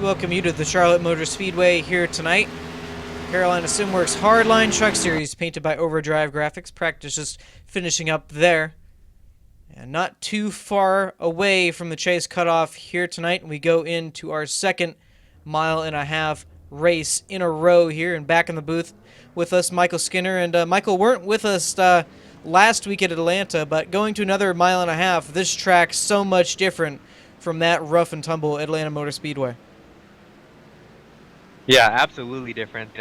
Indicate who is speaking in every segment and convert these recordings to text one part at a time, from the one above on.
Speaker 1: welcome you to the Charlotte Motor Speedway here tonight. Carolina SimWorks Hardline Truck Series, painted by Overdrive Graphics. Practice just finishing up there. And not too far away from the chase cutoff here tonight, we go into our second mile-and-a-half race in a row here. And back in the booth with us, Michael Skinner. And Michael weren't with us last week at Atlanta, but going to another mile and a half, this track's so much different from that rough and tumble Atlanta Motor Speedway.
Speaker 2: Yeah, absolutely different.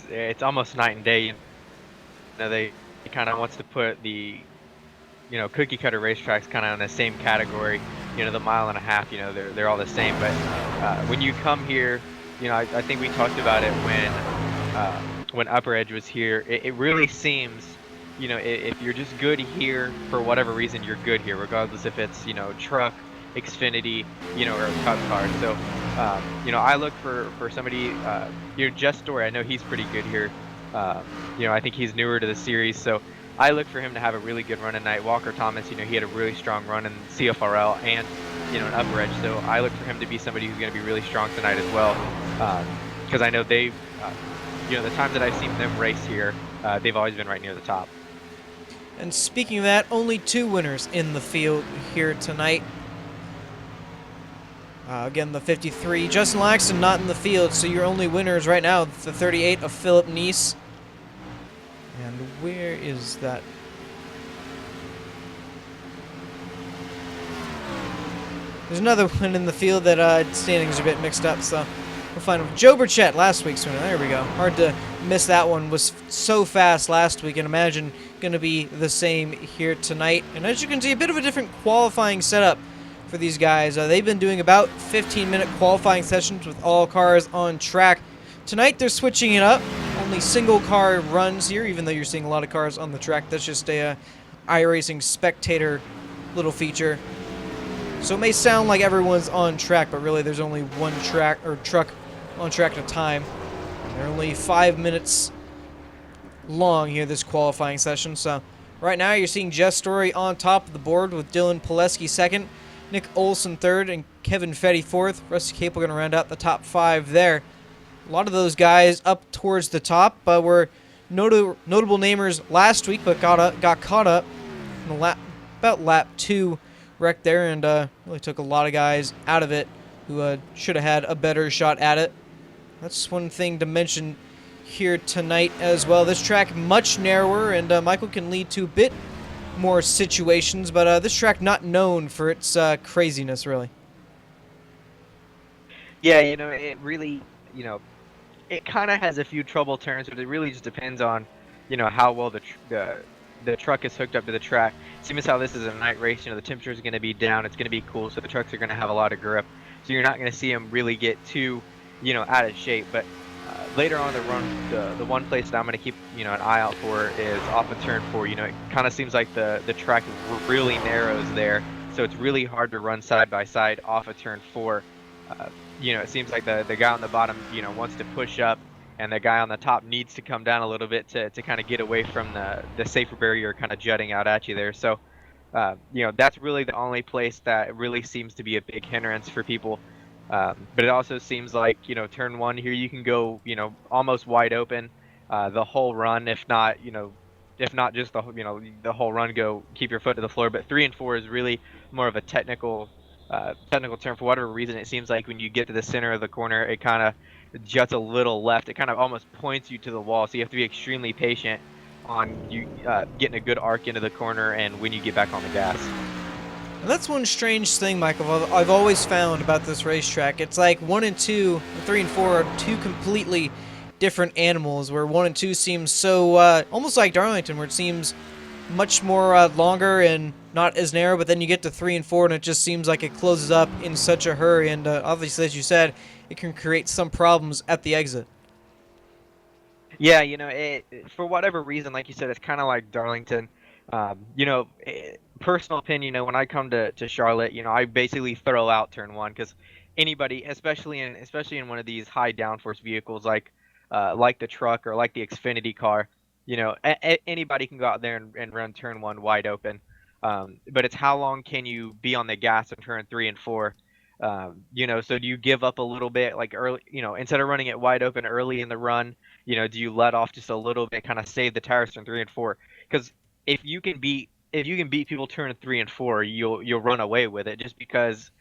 Speaker 2: It's almost night and day. They kind of wants to put the cookie cutter racetracks kind of in the same category. The mile and a half. They're all the same. But when you come here, I think we talked about it when Upper Edge was here. It really seems, if you're just good here for whatever reason, you're good here, regardless if it's truck, Xfinity, or a Cup car. So. I look for somebody, Jess Story. I know he's pretty good here. I think he's newer to the series, so I look for him to have a really good run tonight. Walker Thomas, he had a really strong run in CFRL and, an Upper Edge, so I look for him to be somebody who's going to be really strong tonight as well. Because I know they've, the times that I've seen them race here, they've always been right near the top.
Speaker 1: And speaking of that, only two winners in the field here tonight. Again, the 53, Justin Laxton not in the field, so your only winners right now, the 38 of Philip Neese. And where is that? There's another one in the field that standings are a bit mixed up, so we'll find him. Joe Burchett, last week's winner. There we go. Hard to miss that one. Was so fast last week, and imagine going to be the same here tonight. And as you can see, a bit of a different qualifying setup for these guys. They've been doing about 15-minute qualifying sessions with all cars on track. Tonight they're switching it up. Only single car runs here, even though you're seeing a lot of cars on the track. That's just a iRacing spectator little feature. So it may sound like everyone's on track, but really there's only one track or truck on track at a time. They're only 5 minutes long here, this qualifying session. So right now you're seeing Jess Story on top of the board with Dylan Pileski second, Nick Olson third, and Kevin Fetty fourth. Rusty Capel going to round out the top five there. A lot of those guys up towards the top were notable namers last week, but got caught up in about lap 2 wreck there, and really took a lot of guys out of it who should have had a better shot at it. That's one thing to mention here tonight as well. This track much narrower, and Michael can lead to a bit more situations, but this track not known for its craziness, really.
Speaker 2: Yeah, it really, it kind of has a few trouble turns, but it really just depends on, how well the truck is hooked up to the track. Seeing as how this is a night race, the temperature is going to be down, it's going to be cool, so the trucks are going to have a lot of grip. So you're not going to see them really get too, out of shape. But later on the run, the one place that I'm going to keep, an eye out for is off of turn 4. It kind of seems like the track really narrows there, so it's really hard to run side by side off of turn 4. It seems like the guy on the bottom, wants to push up, and the guy on the top needs to come down a little bit to kind of get away from the safer barrier kind of jutting out at you there. So, that's really the only place that really seems to be a big hindrance for people. But it also seems like, turn 1 here, you can go, almost wide open the whole run, if not just the whole run, go keep your foot to the floor. But 3 and 4 is really more of a technical turn. For whatever reason, it seems like when you get to the center of the corner, it kind of juts a little left. It kind of almost points you to the wall, so you have to be extremely patient on you getting a good arc into the corner and when you get back on the gas.
Speaker 1: And that's one strange thing, Michael, I've always found about this racetrack. It's like 1 and 2, 3 and 4 are two completely different animals, where 1 and 2 seems so almost like Darlington, where it seems much more longer and not as narrow, but then you get to 3 and 4 and it just seems like it closes up in such a hurry, and obviously, as you said, it can create some problems at the exit.
Speaker 2: Yeah, for whatever reason, like you said, it's kind of like Darlington. Personal opinion, when I come to Charlotte, I basically throw out turn 1, because anybody, especially in one of these high downforce vehicles like the truck or like the Xfinity car, anybody can go out there and run turn 1 wide open. But it's how long can you be on the gas in turn 3 and 4? You know, so do you give up a little bit, like early, you know, instead of running it wide open early in the run, you know, do you let off just a little bit, kind of save the tires from 3 and 4? Because if you can beat people turn 3 and 4, you'll run away with it just because,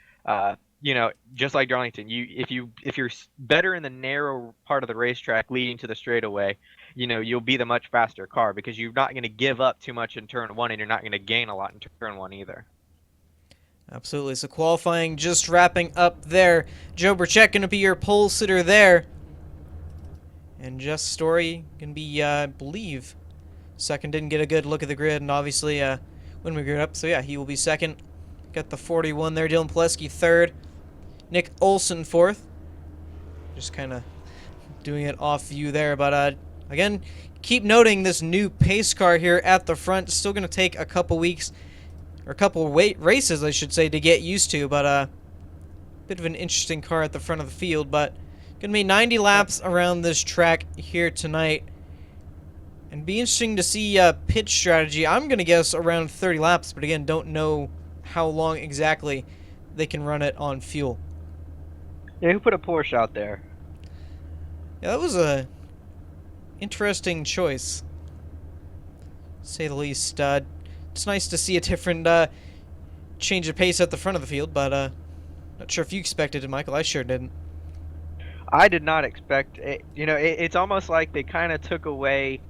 Speaker 2: you know, just like Darlington, if you're better in the narrow part of the racetrack leading to the straightaway, you know, you'll be the much faster car because you're not going to give up too much in turn 1, and you're not going to gain a lot in turn 1 either.
Speaker 1: Absolutely. So qualifying just wrapping up there. Joe Burchett going to be your pole sitter there. And Jess Story going to be, I believe, second. Didn't get a good look at the grid, and obviously when we grid up. So yeah, he will be second. Got the 41 there. Dylan Pileski third. Nick Olson fourth. Just kind of doing it off view there. But again, keep noting this new pace car here at the front. Still going to take a couple weeks, or a couple races, I should say, to get used to. But bit of an interesting car at the front of the field. But going to be 90 laps around this track here tonight. And be interesting to see pit strategy. I'm going to guess around 30 laps, but again, don't know how long exactly they can run it on fuel.
Speaker 2: Yeah, who put a Porsche out there?
Speaker 1: Yeah, that was a interesting choice, to say the least. It's nice to see a different change of pace at the front of the field, but not sure if you expected it, Michael. I sure didn't.
Speaker 2: I did not expect it. You know, it's almost like they kind of took away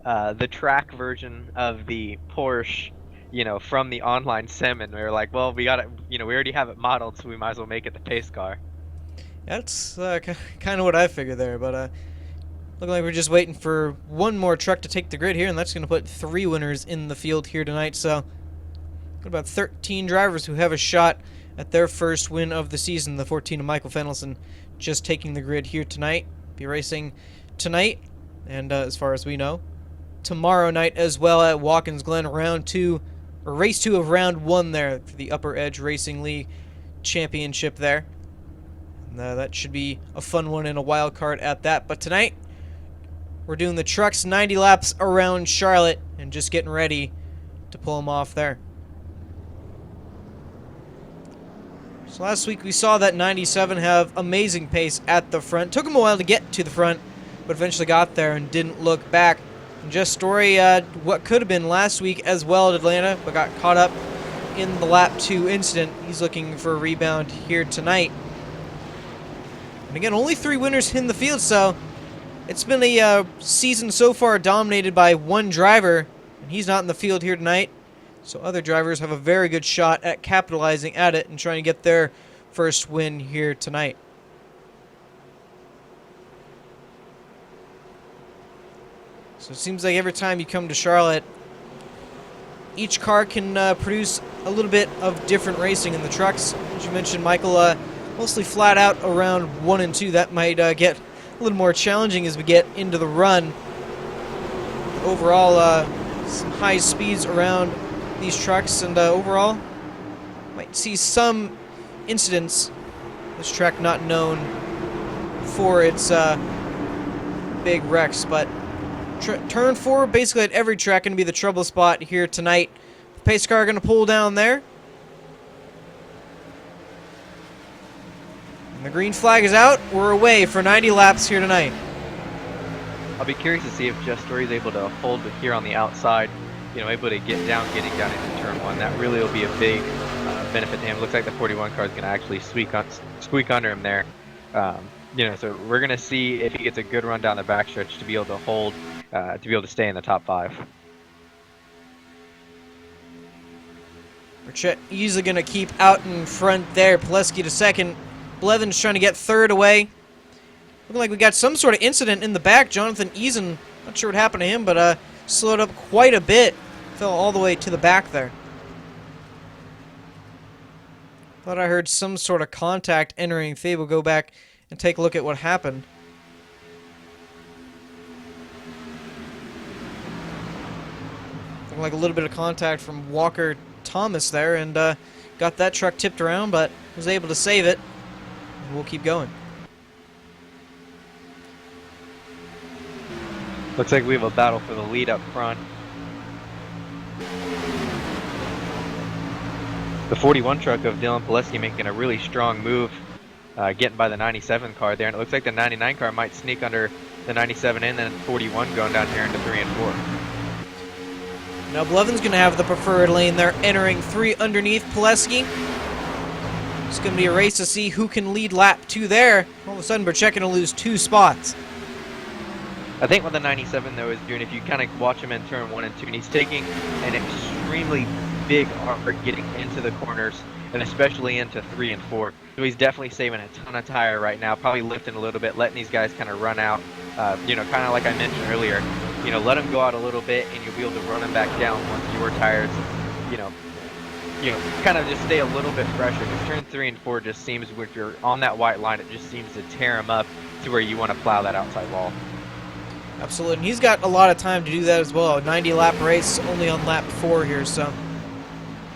Speaker 2: the track version of the Porsche, you know, from the online sim, and we were like, well, we got it. You know, we already have it modeled, so we might as well make it the pace car.
Speaker 1: That's kind of what I figured there, but looking like we're just waiting for one more truck to take the grid here, and that's going to put 3 winners in the field here tonight. So, got about 13 drivers who have a shot at their first win of the season. The 14 of Michael Fennelson just taking the grid here tonight. Be racing tonight, and as far as we know, tomorrow night as well at Watkins Glen, race 2 of round 1 there for the Upper Edge Racing League Championship there. And, that should be a fun one and a wild card at that. But tonight, we're doing the trucks 90 laps around Charlotte and just getting ready to pull them off there. So last week we saw that 97 have amazing pace at the front. Took them a while to get to the front, but eventually got there and didn't look back. And Just Story, what could have been last week as well at Atlanta, but got caught up in the lap 2 incident. He's looking for a rebound here tonight. And again, only 3 winners in the field, so it's been a season so far dominated by one driver, and he's not in the field here tonight. So other drivers have a very good shot at capitalizing at it and trying to get their first win here tonight. So it seems like every time you come to Charlotte, each car can produce a little bit of different racing in the trucks. As you mentioned, Michael, mostly flat out around 1 and 2. That might get a little more challenging as we get into the run. Overall, some high speeds around these trucks, and overall, might see some incidents. This track not known for its big wrecks, but turn 4 basically at every track going to be the trouble spot here tonight. The pace car going to pull down there. And the green flag is out. We're away for 90 laps here tonight.
Speaker 2: I'll be curious to see if Just Story is able to hold it here on the outside, you know, able to getting down into turn 1. That really will be a big benefit to him. Looks like the 41 car is going to actually squeak under him there. You know, so we're going to see if he gets a good run down the backstretch to be able to hold, to be able to stay in the top 5.
Speaker 1: Burchett easily going to keep out in front there. Pileski to second. Blevins trying to get third away. Looking like we got some sort of incident in the back. Jonathan Eason, not sure what happened to him, but slowed up quite a bit. Fell all the way to the back there. Thought I heard some sort of contact entering. Fable, go back and take a look at what happened. Looking like a little bit of contact from Walker Thomas there, and got that truck tipped around, but was able to save it. And we'll keep going.
Speaker 2: Looks like we have a battle for the lead up front. the 41 truck of Dylan Pileski making a really strong move, getting by the 97 car there, and it looks like the 99 car might sneak under the 97 and then 41 going down here into 3 and 4.
Speaker 1: Now Blevins going to have the preferred lane there, entering 3 underneath Pileski. It's going to be a race to see who can lead lap 2 there. All of a sudden, Berchek going to lose 2 spots.
Speaker 2: I think what the 97 though is doing, if you kind of watch him in turn 1 and 2, and he's taking an extremely big effort getting into the corners, and especially into 3 and 4. So he's definitely saving a ton of tire right now, probably lifting a little bit, letting these guys kind of run out. Kind of like I mentioned earlier, let them go out a little bit, and you'll be able to run them back down once your tires, kind of just stay a little bit fresher. Because turn 3 and 4 just seems, if you're on that white line, it just seems to tear them up to where you want to plow that outside wall.
Speaker 1: Absolutely, and he's got a lot of time to do that as well. A 90-lap race, only on lap 4 here, so.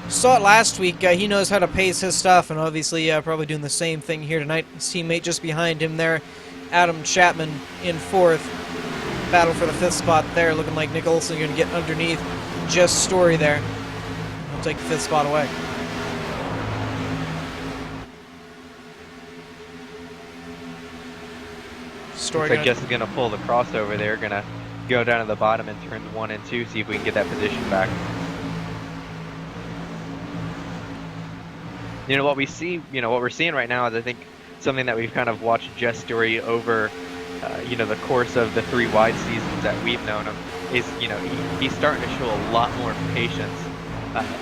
Speaker 1: Saw it last week. He knows how to pace his stuff, and obviously probably doing the same thing here tonight. His teammate just behind him there, Adam Chapman in 4th. Battle for the 5th spot there, looking like Nick Olson going to get underneath Just Story there. He'll take the 5th spot away.
Speaker 2: Story looks like Jess is going to pull the crossover there, going to go down to the bottom in turns 1 and 2, see if we can get that position back. What we see, what we're seing right now is, I think, something that we've kind of watched Jess Story over, the course of the 3 wide seasons that we've known him, is, he's starting to show a lot more patience.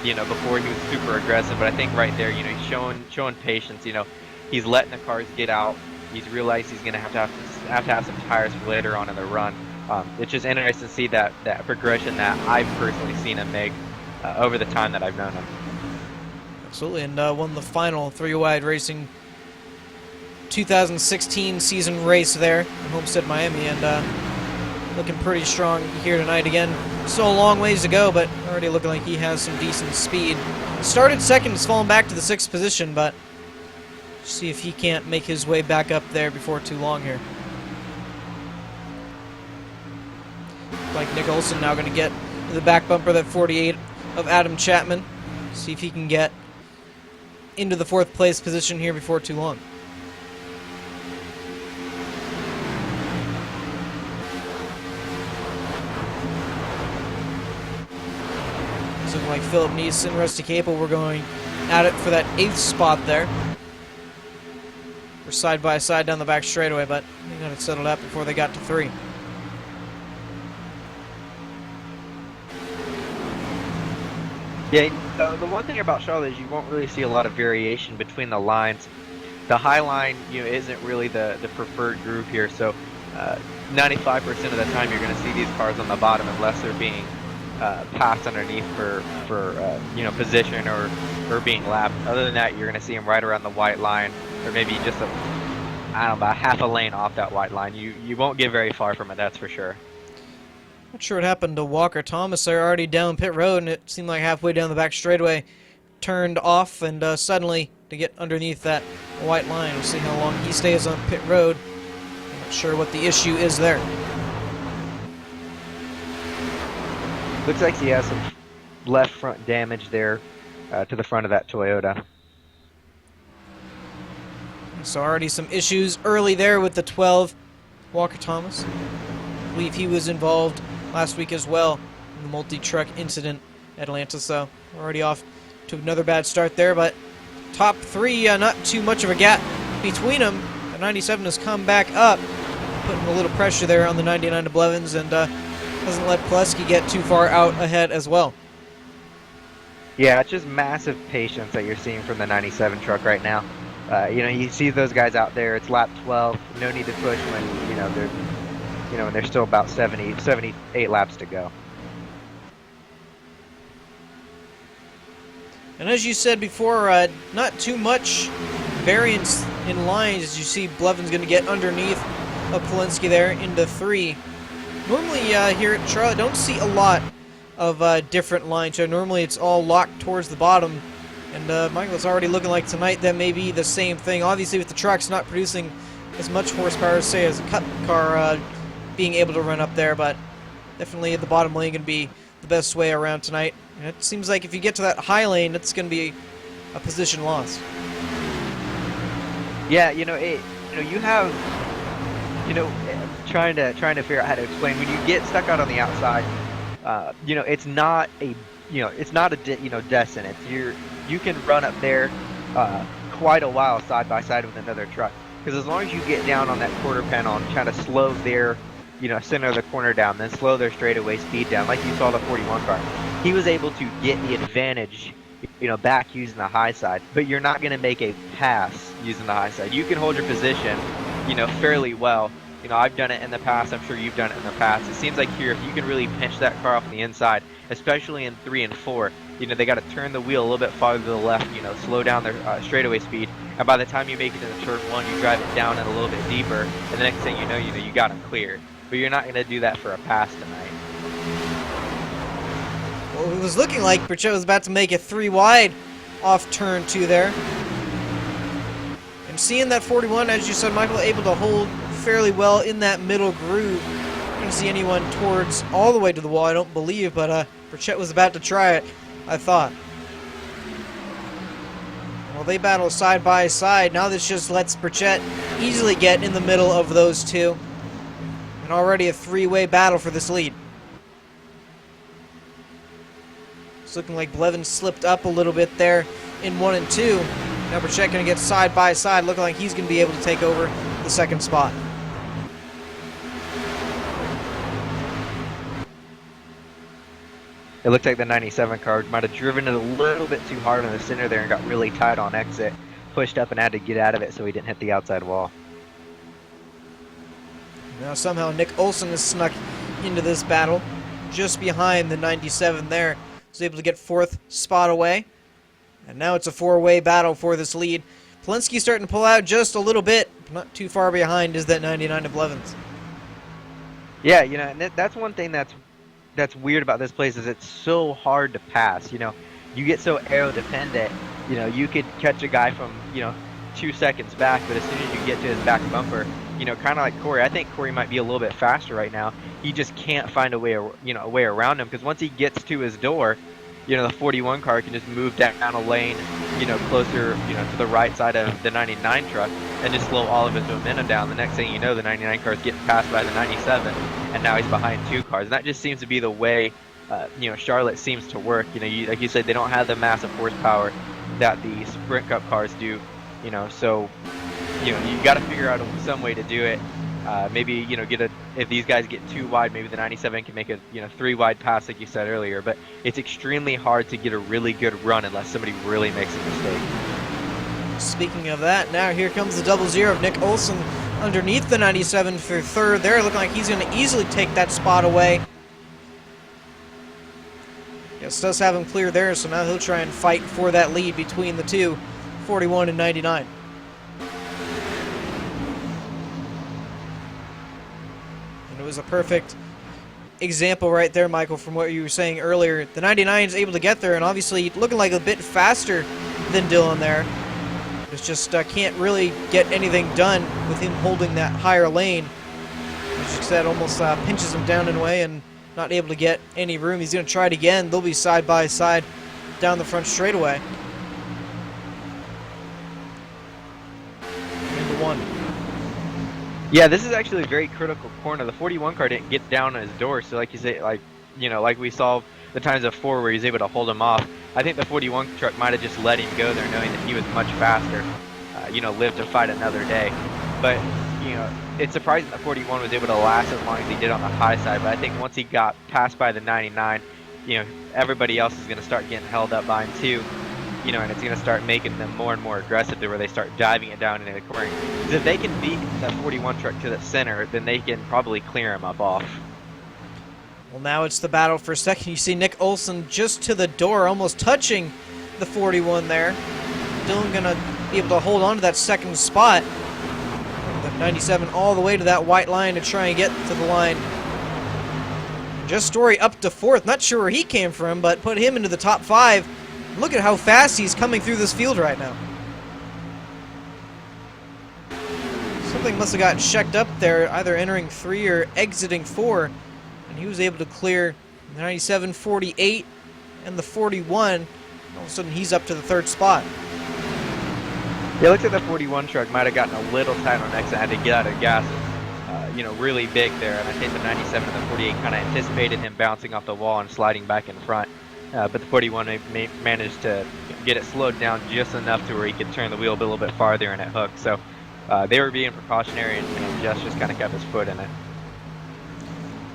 Speaker 2: Before he was super aggressive, but I think right there, he's showing patience. He's letting the cars get out. He's realized he's going to have some tires for later on in the run. It's just interesting to see that progression that I've personally seen him make over the time that I've known him.
Speaker 1: Absolutely, and won the final 3-wide racing 2016 season race there in Homestead, Miami, and looking pretty strong here tonight again. Still a long ways to go, but already looking like he has some decent speed. Started second, he's fallen back to the 6th position, but see if he can't make his way back up there before too long here. Like Nick Olson now going to get the back bumper, that 48 of Adam Chapman. See if he can get into the 4th place position here before too long. It's looking like Philip Neese and Rusty Capel were going at it for that 8th spot there. We're side by side down the back straightaway, but they got it settled up before they got to 3.
Speaker 2: Yeah, the one thing about Charlotte is you won't really see a lot of variation between the lines. The high line, isn't really the preferred group here, so 95% of the time you're going to see these cars on the bottom unless they're being passed underneath for position or being lapped. Other than that, you're going to see them right around the white line, or maybe just about half a lane off that white line. You won't get very far from it, that's for sure.
Speaker 1: Not sure what happened to Walker Thomas. They're already down pit road, and it seemed like halfway down the back straightaway turned off, and suddenly to get underneath that white line. We'll see how long he stays on pit road. I'm not sure what the issue is there.
Speaker 2: Looks like he has some left front damage there to the front of that Toyota.
Speaker 1: So already some issues early there with the 12, Walker Thomas. I believe he was involved last week as well in the multi-truck incident at Atlanta, so we're already off to another bad start there, but top 3, not too much of a gap between them. The 97 has come back up, putting a little pressure there on the 99 to Blevins, and doesn't let Pileski get too far out ahead as well.
Speaker 2: Yeah, it's just massive patience that you're seeing from the 97 truck right now. You see those guys out there, it's lap 12, no need to push when, when there's still about 78 laps to go.
Speaker 1: And as you said before, not too much variance in lines as you see Blevins going to get underneath of Pileski there into 3. Normally here at Charlotte, don't see a lot of different lines. So normally it's all locked towards the bottom. And Michael, it's already looking like tonight that may be the same thing. Obviously with the trucks not producing as much horsepower, say, as a Cup car being able to run up there, but definitely the bottom lane going to be the best way around tonight. And it seems like if you get to that high lane, it's going to be a position loss.
Speaker 2: Yeah, you have, trying to figure out how to explain when you get stuck out on the outside. It's not a, death sentence. You can run up there quite a while side by side with another truck, because as long as you get down on that quarter panel and kind of slow their, center of the corner down, then slow their straightaway speed down, like you saw the 41 car, he was able to get the advantage, back using the high side. But you're not going to make a pass using the high side. You can hold your position, fairly well. I've done it in the past. I'm sure you've done it in the past. It seems like here, if you can really pinch that car off on the inside, especially in 3 and 4, they got to turn the wheel a little bit farther to the left, slow down their straightaway speed. And by the time you make it into turn 1, you drive it down and a little bit deeper. And the next thing you know, you got them clear. But you're not going to do that for a pass tonight.
Speaker 1: Well, it was looking like Burchett was about to make it 3 wide off turn 2 there. And seeing that 41, as you said, Michael, able to hold fairly well in that middle groove. I don't see anyone towards all the way to the wall, I don't believe, but Burchett was about to try it, I thought. Well, they battle side by side. Now this just lets Burchett easily get in the middle of those two. And already a 3-way battle for this lead. It's looking like Blevins slipped up a little bit there in 1 and 2. Now Burchett going to get side by side, looking like he's going to be able to take over the second spot.
Speaker 2: It looked like the 97 car might have driven it a little bit too hard in the center there and got really tight on exit. Pushed up and had to get out of it so he didn't hit the outside wall.
Speaker 1: Now somehow Nick Olson has snuck into this battle just behind the 97 there. Was able to get 4th spot away. And now it's a 4-way battle for this lead. Polinsky's starting to pull out just a little bit. Not too far behind is that 99 of Blevins.
Speaker 2: Yeah, and that's one thing that's weird about this place is it's so hard to pass. You get so aero dependent. You could catch a guy from 2 seconds back, but as soon as you get to his back bumper, kind of like Corey. I think Corey might be a little bit faster right now. He just can't find a way around him, because once he gets to his door, the 41 car can just move down a lane, closer, to the right side of the 99 truck and just slow all of his momentum down. The next thing you know, the 99 car is getting passed by the 97, and now he's behind 2 cars. And that just seems to be the way, Charlotte seems to work. Like you said, they don't have the massive horsepower that the Sprint Cup cars do, so, you got to figure out some way to do it. Maybe, if these guys get too wide, maybe the 97 can make a, 3-wide pass like you said earlier, but it's extremely hard to get a really good run unless somebody really makes a mistake.
Speaker 1: Speaking of that, now here comes the 00 of Nick Olson underneath the 97 for 3rd there. Looking like he's going to easily take that spot away. Yes, does have him clear there, so now he'll try and fight for that lead between the two, 41 and 99. It was a perfect example right there, Michael, from what you were saying earlier. The 99 is able to get there, and obviously looking like a bit faster than Dylan there. It's just can't really get anything done with him holding that higher lane. As you said, almost pinches him down in a way and not able to get any room. He's going to try it again. They'll be side by side down the front straightaway. Into 1.
Speaker 2: Yeah, this is actually a very critical corner. The 41 car didn't get down on his door, so like you say, like we saw the times of 4 where he's able to hold him off. I think the 41 truck might have just let him go there, knowing that he was much faster. Live to fight another day. But it's surprising that 41 was able to last as long as he did on the high side. But I think once he got passed by the 99, everybody else is going to start getting held up by him too. And it's going to start making them more and more aggressive to where they start diving it down into the corner. Because if they can beat that 41 truck to the center, then they can probably clear him up off.
Speaker 1: Well, now it's the battle for second. You see Nick Olson just to the door, almost touching the 41 there. Dylan going to be able to hold on to that second spot. The 97 all the way to that white line to try and get to the line. Just Story up to 4th. Not sure where he came from, but put him into the top 5. Look at how fast he's coming through this field right now. Something must have gotten checked up there, either entering 3 or exiting 4. And he was able to clear the 97, 48, and the 41 All of a sudden, he's up to the 3rd spot.
Speaker 2: Yeah, it looks like the 41 truck might have gotten a little tight on exit and had to get out of gas, really big there. And I think the 97 and the 48 kind of anticipated him bouncing off the wall and sliding back in front. But the 41 managed to get it slowed down just enough to where he could turn the wheel a little bit farther and it hooked. So they were being precautionary, and Jess just kind of kept his foot in it.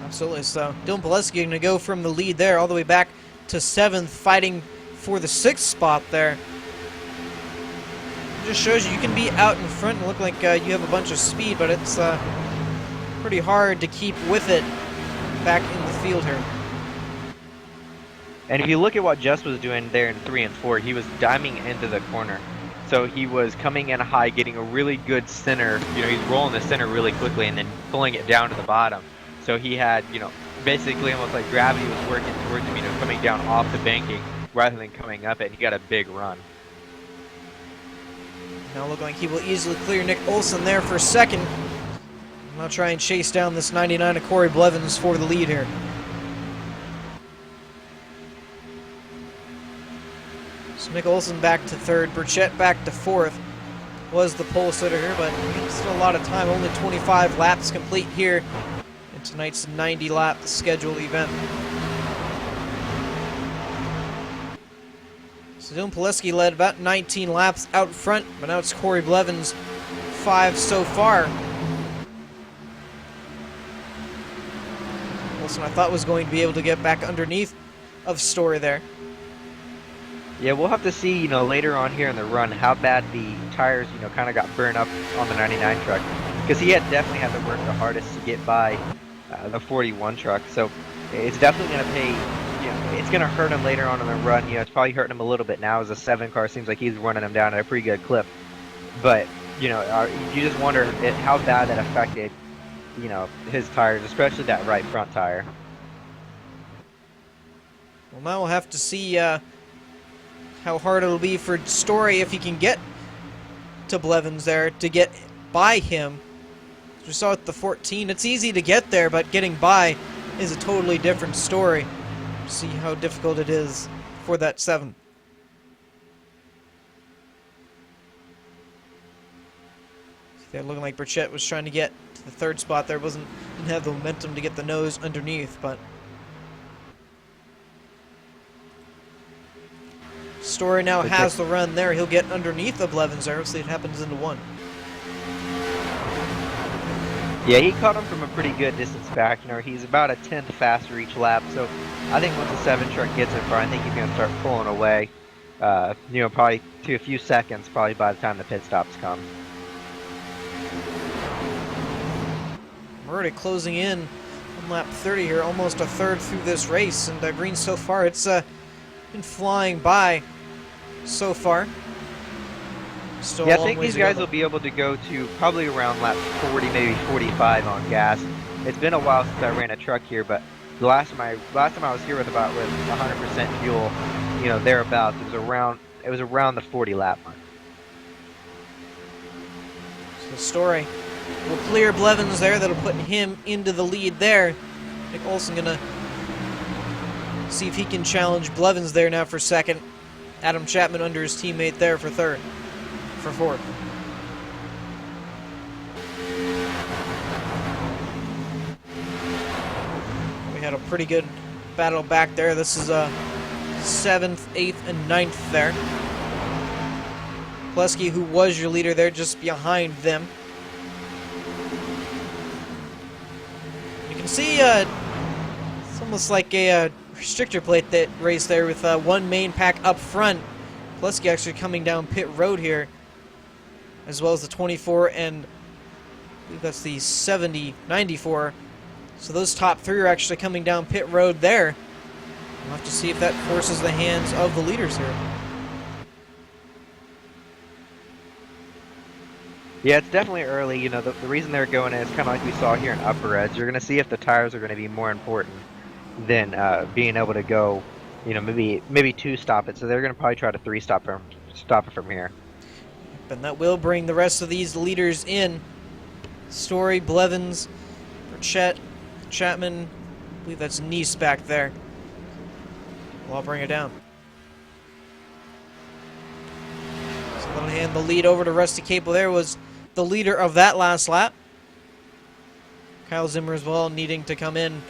Speaker 1: Absolutely. So Dylan Pileski going to go from the lead there all the way back to 7th, fighting for the 6th spot there. Just shows you can be out in front and look like you have a bunch of speed, but it's pretty hard to keep with it back in the field here.
Speaker 2: And if you look at what Jess was doing there in 3 and 4, he was diming into the corner. So he was coming in high, getting a really good center. He's rolling the center really quickly and then pulling it down to the bottom. So he had, basically almost like gravity was working towards him, coming down off the banking rather than coming up it. And he got a big run.
Speaker 1: Now looking like he will easily clear Nick Olson there for 2nd. Now try and chase down this 99 of Corey Blevins for the lead here. So Nick Olson back to 3rd, Burchett back to 4th. Was the pole sitter here, but still a lot of time. Only 25 laps complete here in tonight's 90-lap scheduled event. So Dylan Pileski led about 19 laps out front, but now it's Corey Blevins, 5 so far. Wilson, I thought, was going to be able to get back underneath of Story there.
Speaker 2: Yeah, we'll have to see, later on here in the run how bad the tires, kind of got burned up on the 99 truck. Because he definitely had to work the hardest to get by the 41 truck. So it's definitely going to pay, it's going to hurt him later on in the run. It's probably hurting him a little bit now as a 7 car seems like he's running him down at a pretty good clip. But, you just wonder how bad that affected, his tires, especially that right front tire.
Speaker 1: Well, now we'll have to see how hard it'll be for Story if he can get to Blevins there to get by him. As we saw with the 14, it's easy to get there, but getting by is a totally different story. See how difficult it is for that 7. They're looking like Burchett was trying to get to the 3rd spot there. Didn't have the momentum to get the nose underneath, but Story now has the run there. He'll get underneath the Blevins there. See, it happens into 1.
Speaker 2: Yeah, he caught him from a pretty good distance back. He's about a 10th faster each lap. So I think once the 7 truck gets in front, I think he's going to start pulling away. Probably to a few seconds, probably by the time the pit stops come.
Speaker 1: We're already closing in on lap 30 here, almost a 3rd through this race, and Green so far, it's been flying by so far. Still
Speaker 2: I think these guys will be able to go to probably around lap 40, maybe 45 on gas. It's been a while since I ran a truck here, but the last time I was here with 100% fuel, thereabouts, it was around the 40 lap mark.
Speaker 1: So Story will clear Blevins there. That'll put him into the lead there. Nick Olson gonna see if he can challenge Blevins there now for 2nd. Adam Chapman under his teammate there for 3rd. For 4th. We had a pretty good battle back there. This is 7th, 8th, and 9th there. Pileski, who was your leader there, just behind them. You can see it's almost like a restrictor plate that race there with 1 main pack up front. Pileski actually coming down pit road here, as well as the 24 and I believe that's the 94. So those top 3 are actually coming down pit road there. We'll have to see if that forces the hands of the leaders here.
Speaker 2: Yeah, it's definitely early. The reason they're going is kind of like we saw here in Upper Edge. You're going to see if the tires are going to be more important than being able to go, maybe 2 stop it. So they're going to probably try to 3 stop it from here.
Speaker 1: And that will bring the rest of these leaders in. Story, Blevins, Burchett, Chapman. I believe that's Nice back there. Well, I'll bring it down. That'll hand the lead over to Rusty Cable. There was the leader of that last lap. Kyle Zimmer as well needing to come in.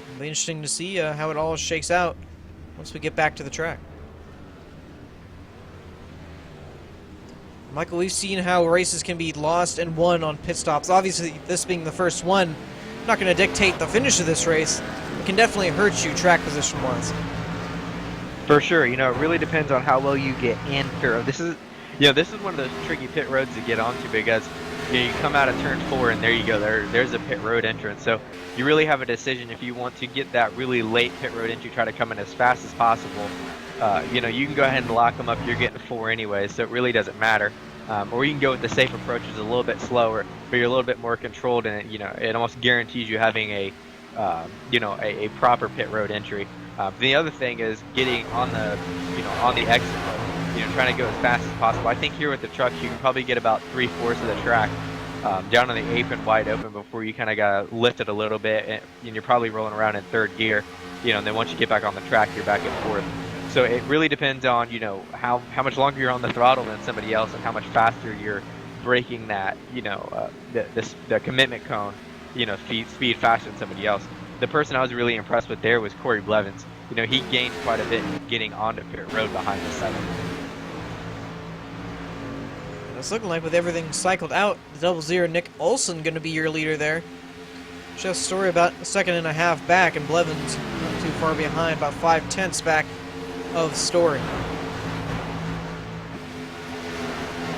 Speaker 1: It'll be interesting to see how it all shakes out once we get back to the track. Michael, we've seen how races can be lost and won on pit stops. Obviously, this being the first one, not going to dictate the finish of this race. It can definitely hurt you track position-wise.
Speaker 2: For sure, it really depends on how well you get in pit road. This is one of those tricky pit roads to get onto because you come out of turn 4 and there you go. There's a pit road entrance. So you really have a decision if you want to get that really late pit road entry, try to come in as fast as possible. You can go ahead and lock them up. You're getting 4 anyway, so it really doesn't matter. Or you can go with the safe approach, which is a little bit slower, but you're a little bit more controlled, and it almost guarantees you having a proper pit road entry. The other thing is getting on the exit road, trying to go as fast as possible. I think here with the truck, you can probably get about 3/4 of the track down on the apron wide open before you kind of got to lift it a little bit, and you're probably rolling around in 3rd gear, and then once you get back on the track, you're back at 4th. So it really depends on, how much longer you're on the throttle than somebody else and how much faster you're breaking that, the commitment cone, speed faster than somebody else. The person I was really impressed with there was Corey Blevins. He gained quite a bit getting onto pit road behind the 7.
Speaker 1: It's looking like with everything cycled out, the 00 Nick Olson going to be your leader there. Just story about a 1.5 seconds back, and Blevins not too far behind, about 5/10 back of Story.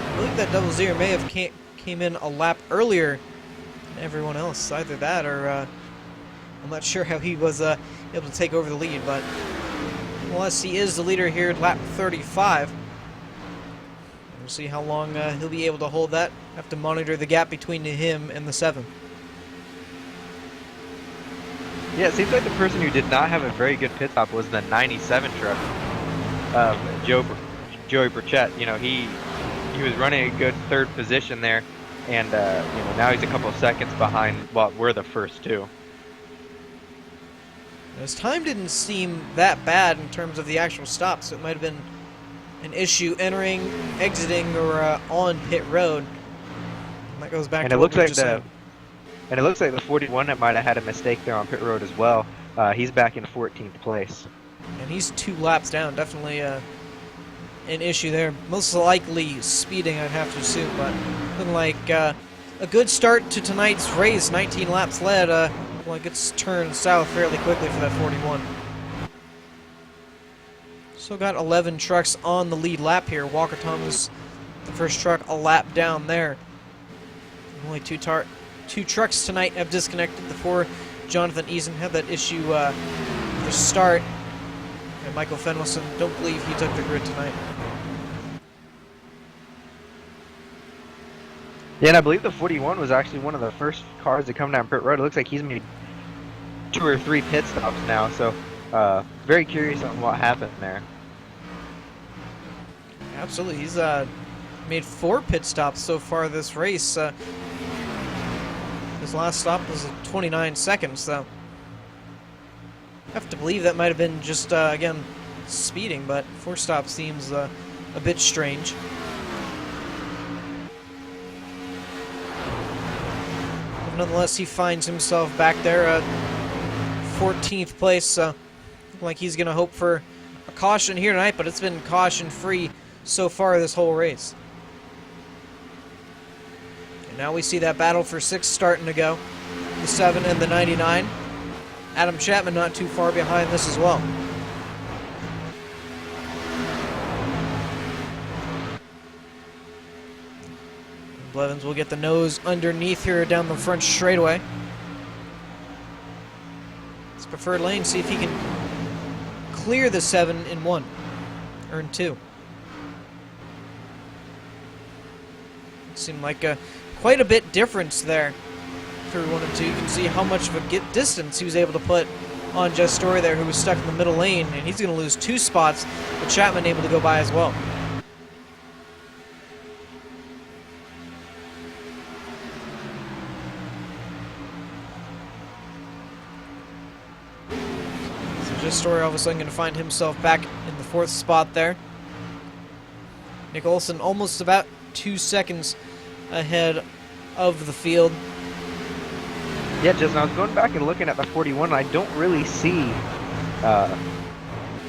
Speaker 1: I believe that 00 may have came in a lap earlier than everyone else. Either that or I'm not sure how he was able to take over the lead, but unless he is the leader here at lap 35. We'll see how long he'll be able to hold that. Have to monitor the gap between him and the 7.
Speaker 2: Yeah, it seems like the person who did not have a very good pit stop was the 97 truck, Joey Burchett. He was running a good 3rd position there, and now he's a couple of seconds behind what we're the first 2.
Speaker 1: His time didn't seem that bad in terms of the actual stop, so it might have been an issue entering, exiting, or on pit road. And that goes back to what we just said.
Speaker 2: And it looks like the 41 that might have had a mistake there on pit road as well. He's back in 14th place.
Speaker 1: And he's 2 laps down. Definitely an issue there. Most likely speeding, I'd have to assume. But looking like a good start to tonight's race. 19 laps led. Like it's turned south fairly quickly for that 41. So got 11 trucks on the lead lap here. Walker Thomas, the first truck, a lap down there. Only 2 trucks tonight have disconnected. The 4, Jonathan Eason, had that issue to start. And Michael Fenwelson, don't believe he took the grid tonight.
Speaker 2: Yeah, and I believe the 41 was actually one of the first cars to come down pit road. It looks like he's made 2 or 3 pit stops now, so very curious on what happened there.
Speaker 1: Absolutely, he's made 4 pit stops so far this race. His last stop was 29 seconds, so I have to believe that might have been just, again, speeding, but 4 stops seems a bit strange. But nonetheless, he finds himself back there at 14th place, so like he's going to hope for a caution here tonight, but it's been caution-free so far this whole race. And now we see that battle for 6 starting to go. The 7 and the 99. Adam Chapman not too far behind this as well. Blevins will get the nose underneath here down the front straightaway. His preferred lane, see if he can clear the 7 in 1, or in 2. Seemed like quite a bit difference there through 1 and 2. You can see how much of a distance he was able to put on Jess Story there, who was stuck in the middle lane, and he's going to lose 2 spots, but Chapman able to go by as well. So Jess Story all of a sudden going to find himself back in the 4th spot there. Nick Olson almost about 2 seconds ahead of the field.
Speaker 2: Yeah, Justin, I was going back and looking at the 41, and I don't really see, uh,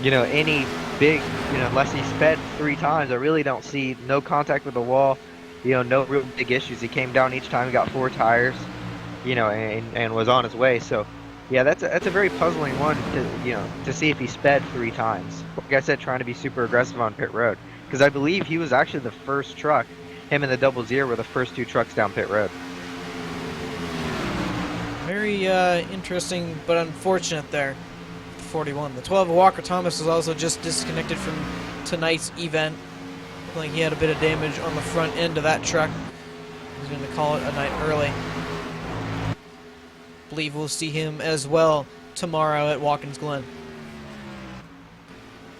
Speaker 2: any big, unless he sped 3 times, I really don't see no contact with the wall, no real big issues. He came down each time, he got 4 tires, and was on his way. So, yeah, that's a very puzzling one to see if he sped 3 times. Like I said, trying to be super aggressive on pit road, because I believe he was actually the first truck. Him and the 00 were the first 2 trucks down pit road.
Speaker 1: Very interesting, but unfortunate there. 41. The 12 Walker Thomas was also just disconnected from tonight's event. Like he had a bit of damage on the front end of that truck. He's going to call it a night early. Believe we'll see him as well tomorrow at Watkins Glen.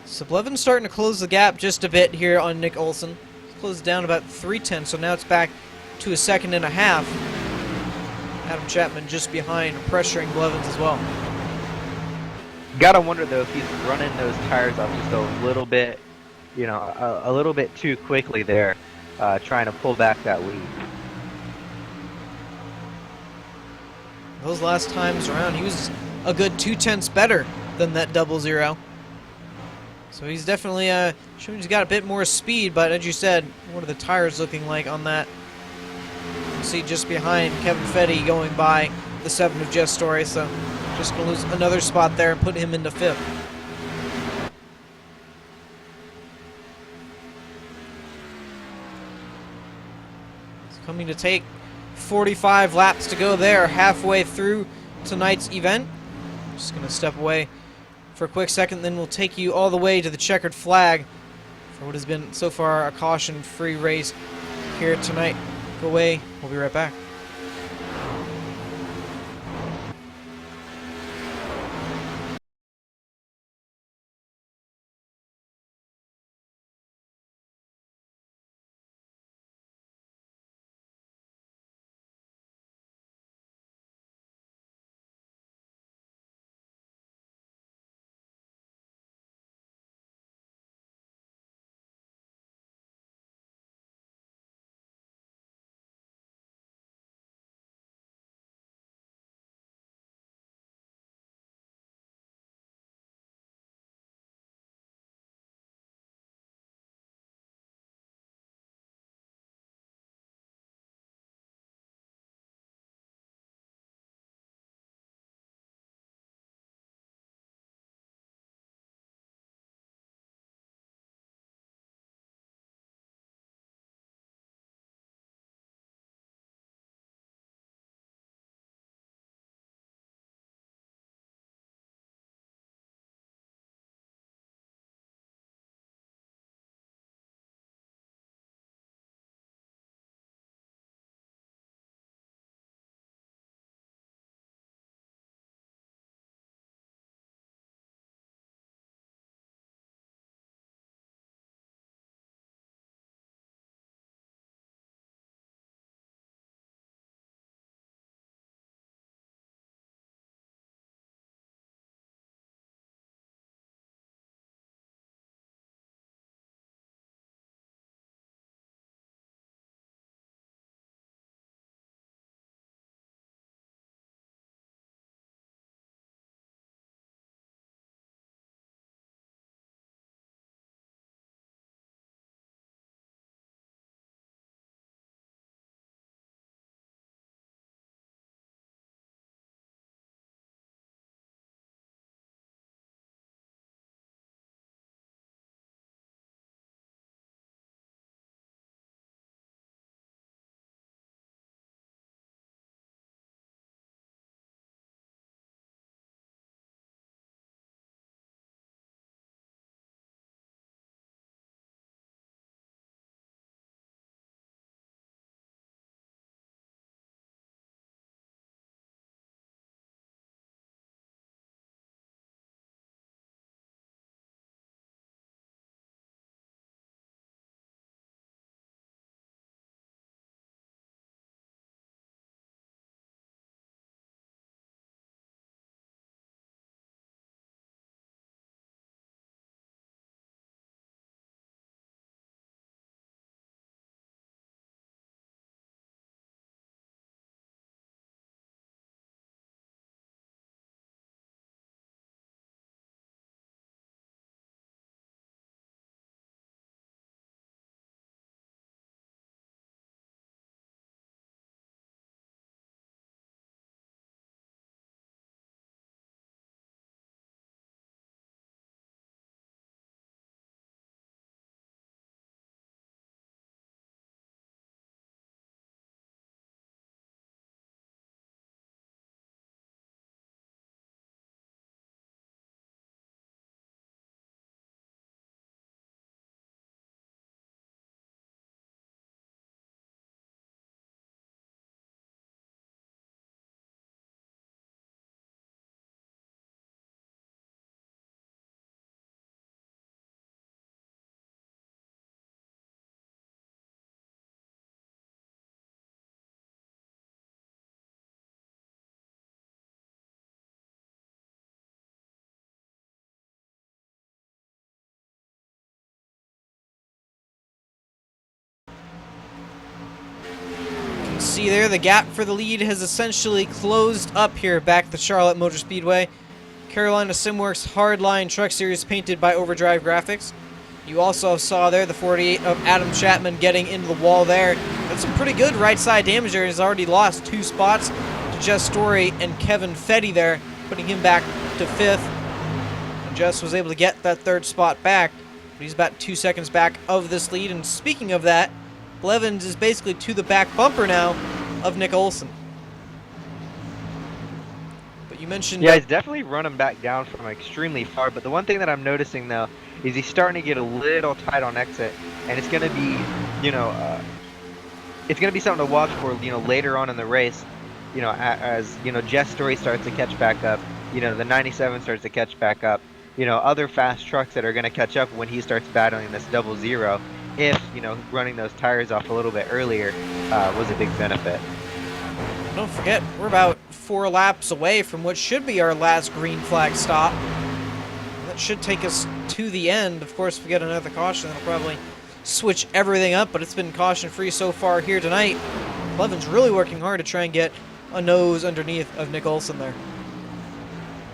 Speaker 1: So Blevins starting to close the gap just a bit here on Nick Olson. He's closed down about 3/10, so now it's back to a 1.5 seconds. Adam Chapman just behind, pressuring Blevins as well.
Speaker 2: Gotta wonder though if he's running those tires up just a little bit, a little bit too quickly there, trying to pull back that lead.
Speaker 1: Those last times around, he was a good 2/10 better than that 00. So he's definitely showing he's got a bit more speed, but as you said, what are the tires looking like on that? You can see just behind Kevin Fetty going by the 7 of Jeff Story, so just going to lose another spot there and put him into 5th. It's coming to take 45 laps to go there, halfway through tonight's event. Just going to step away for a quick second, then we'll take you all the way to the checkered flag for what has been so far a caution-free race here tonight. Go away, we'll be right back. see there, the gap for the lead has essentially closed up here back at the Charlotte Motor Speedway. Carolina Simworks Hardline Truck Series painted by Overdrive Graphics. You also saw there the 48 of Adam Chapman getting into the wall there. That's some pretty good right side damage there. He's already lost 2 spots to Jess Story and Kevin Fetty there, putting him back to 5th. And Jess was able to get that 3rd spot back, but he's about 2 seconds back of this lead. And speaking of that, Blevins is basically to the back bumper now of Nick Olson. But you mentioned...
Speaker 2: Yeah, he's definitely running back down from extremely far, but the one thing that I'm noticing, though, is he's starting to get a little tight on exit, and it's going to be, you know, it's going to be something to watch for, you know, later on in the race, you know, as, you know, Jess Story starts to catch back up, you know, the 97 starts to catch back up, you know, other fast trucks that are going to catch up when he starts battling this 00, if, you know, running those tires off a little bit earlier was a big benefit.
Speaker 1: Don't forget, we're about 4 laps away from what should be our last green flag stop. That should take us to the end. Of course, if we get another caution, that'll probably switch everything up, but it's been caution-free so far here tonight. Blevins really working hard to try and get a nose underneath of Nick Olson there.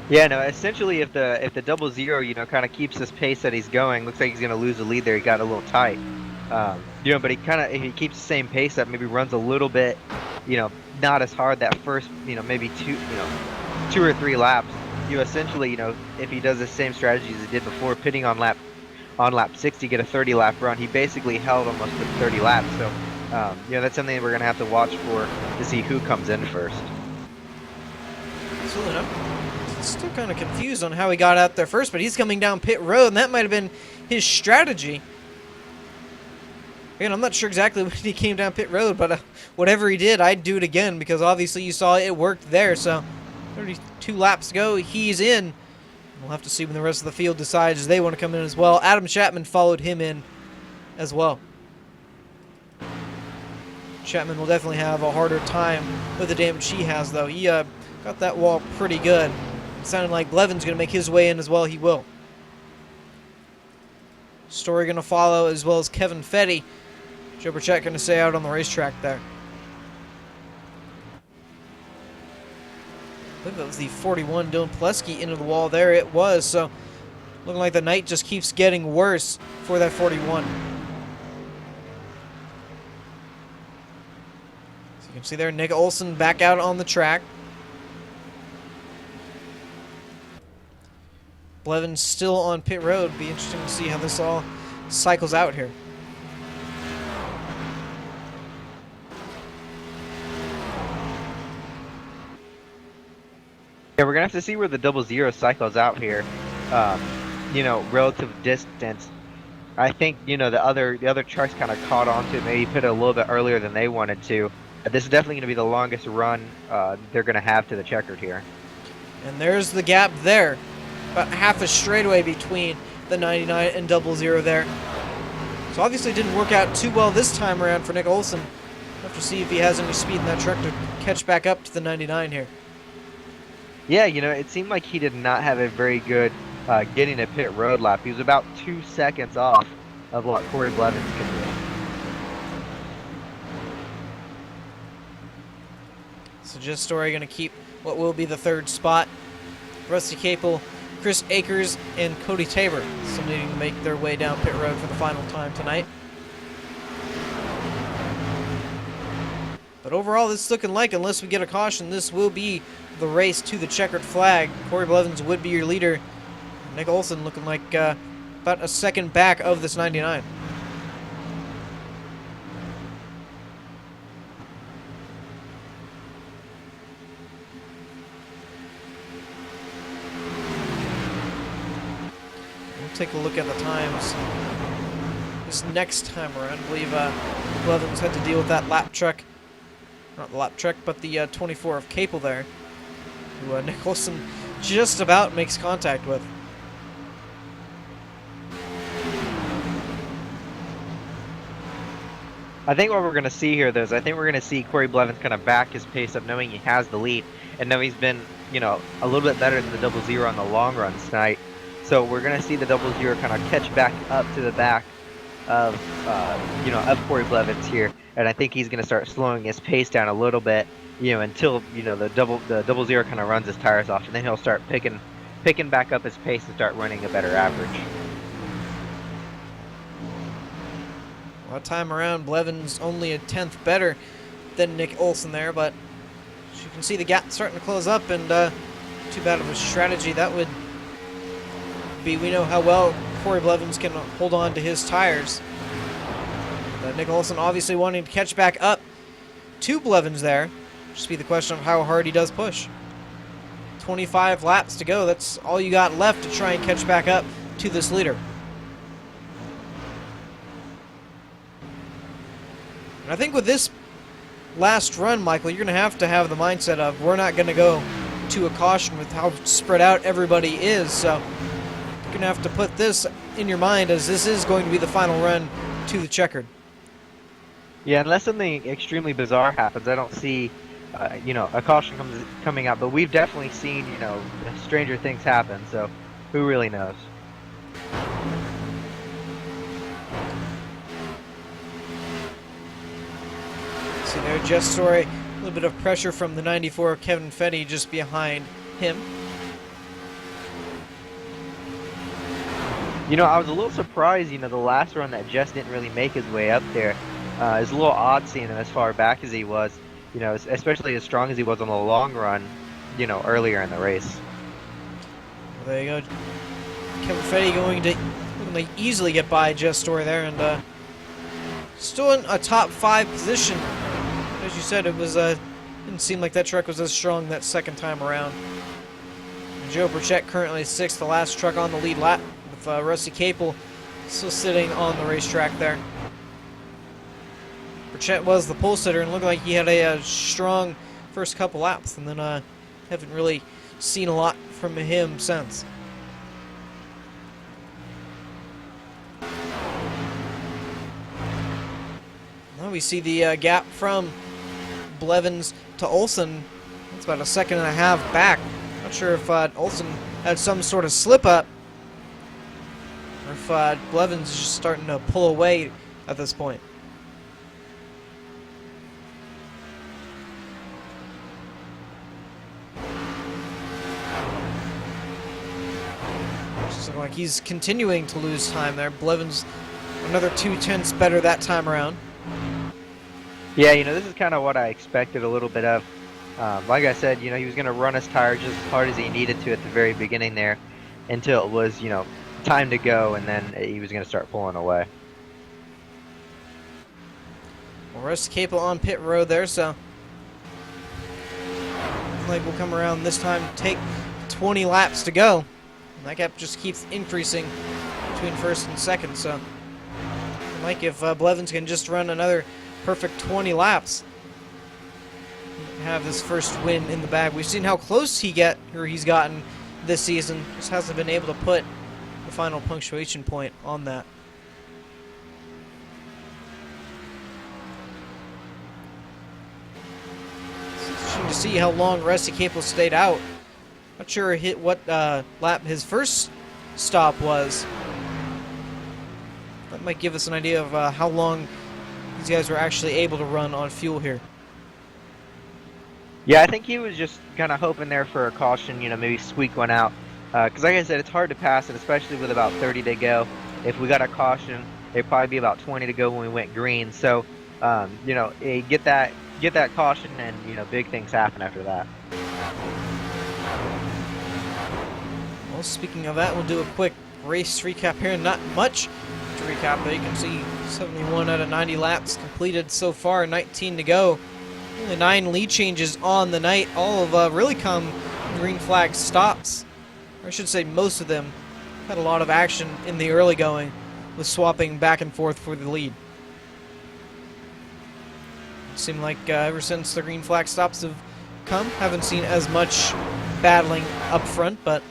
Speaker 2: Yeah, no, essentially if the 00, you know, kind of keeps this pace that he's going, looks like he's going to lose the lead there. He got a little tight. You know, but if he keeps the same pace up, maybe runs a little bit, you know, not as hard that first, you know, maybe 2 or 3 laps. You essentially, you know, if he does the same strategy as he did before, pitting on lap 60, get a 30-lap run, he basically held almost to 30 laps. So, you know, that's something we're going to have to watch for to see who comes in first.
Speaker 1: Absolutely. I'm still kind of confused on how he got out there first, but he's coming down pit road, and that might have been his strategy. Again, I'm not sure exactly when he came down pit road, but whatever he did, I'd do it again, because obviously you saw it worked there. So 32 laps to go, he's in. We'll have to see when the rest of the field decides they want to come in as well. Adam Chapman followed him in as well. Chapman will definitely have a harder time with the damage he has, though. He got that wall pretty good. It sounded like Blevins going to make his way in as well. He will. Story going to follow, as well as Kevin Fetty. Joe Burchett going to stay out on the racetrack there. I believe that was the 41, Dylan Pileski, into the wall there. It was, so looking like the night just keeps getting worse for that 41. So you can see there, Nick Olson back out on the track. Blevins still on pit road. Be interesting to see how this all cycles out here.
Speaker 2: Yeah, we're gonna have to see where the 00 cycles out here. You know, relative distance. I think, you know, the other trucks kind of caught on to it, maybe put it a little bit earlier than they wanted to. This is definitely gonna be the longest run they're gonna have to the checkered here.
Speaker 1: And there's the gap there. About half a straightaway between the 99 and 00 there. So obviously it didn't work out too well this time around for Nick Olson. We'll have to see if he has any speed in that truck to catch back up to the 99 here.
Speaker 2: Yeah, you know, it seemed like he did not have a very good getting a pit road lap. He was about 2 seconds off of what Corey Blevins can do.
Speaker 1: So Just Story going to keep what will be the 3rd spot. Rusty Capel, Chris Akers, and Cody Tabor still needing to make their way down pit road for the final time tonight. But overall, this is looking like, unless we get a caution, this will be the race to the checkered flag. Corey Blevins would be your leader. Nick Olson looking like about a second back of this 99. Take a look at the times this next time around. I believe Blevins had to deal with that lap truck, not the lap truck, but the 24 of Capel there, who Nick Olson just about makes contact with.
Speaker 2: I think what we're going to see here, though, is I think we're going to see Corey Blevins kind of back his pace up, knowing he has the lead, and know he's been, you know, a little bit better than the 00 on the long runs tonight. So we're going to see the 00 kind of catch back up to the back of Corey Blevins here, and I think he's going to start slowing his pace down a little bit, until the double zero kind of runs his tires off, and then he'll start picking back up his pace and start running a better average.
Speaker 1: Well, time around, Blevins only a tenth better than Nick Olson there, but as you can see the gap starting to close up, and too bad of a strategy that would be. We know how well Corey Blevins can hold on to his tires. Nick Olson obviously wanting to catch back up to Blevins there. Just be the question of how hard he does push. 25 laps to go. That's all you got left to try and catch back up to this leader. And I think with this last run, Michael, you're going to have the mindset of we're not going to go to a caution with how spread out everybody is. So you're going to have to put this in your mind as this is going to be the final run to the checkered.
Speaker 2: Yeah, unless something extremely bizarre happens, I don't see, a caution coming out. But we've definitely seen, stranger things happen. So who really knows?
Speaker 1: See there, Jess Story, a little bit of pressure from the 94 Kevin Fetty just behind him.
Speaker 2: I was a little surprised, the last run that Jess didn't really make his way up there. It's a little odd seeing him as far back as he was, especially as strong as he was on the long run, earlier in the race.
Speaker 1: Well, there you go. Kevin Fetty going to easily get by Jess Story there, and still in a top 5 position. As you said, it was didn't seem like that truck was as strong that second time around. And Joe Burchett currently 6th, the last truck on the lead lap, with Rusty Capel still sitting on the racetrack there. Burchett was the pole sitter and looked like he had a strong first couple laps, and then haven't really seen a lot from him since. Now we see the gap from Blevins to Olson. It's about a second and a half back. Not sure if Olson had some sort of slip up, or if Blevins is just starting to pull away at this point. Just looking like he's continuing to lose time there. Blevins another 2/10 better that time around.
Speaker 2: Yeah, this is kind of what I expected a little bit of. Like I said, he was going to run his tires just as hard as he needed to at the very beginning there until it was, time to go, and then he was going to start pulling away.
Speaker 1: Well, Rusty Capel on pit road there, so like we'll come around this time, take 20 laps to go. And that gap just keeps increasing between first and second, so like if Blevins can just run another perfect 20 laps, have this first win in the bag. We've seen how close he's gotten this season. Just hasn't been able to put the final punctuation point on that. It's interesting to see how long Rusty Capel stayed out. Not sure what lap his first stop was. That might give us an idea of how long these guys were actually able to run on fuel here.
Speaker 2: Yeah, I think he was just kind of hoping there for a caution, maybe squeak one out. Because like I said, it's hard to pass it, especially with about 30 to go. If we got a caution, it'd probably be about 20 to go when we went green. So, get that caution, and big things happen after that.
Speaker 1: Well, speaking of that, we'll do a quick race recap here. Not much to recap, but you can see 71 out of 90 laps completed so far, 19 to go. Only 9 lead changes on the night. All of really come green flag stops. Or I should say most of them had a lot of action in the early going with swapping back and forth for the lead. It seemed like ever since the green flag stops have come, haven't seen as much battling up front, but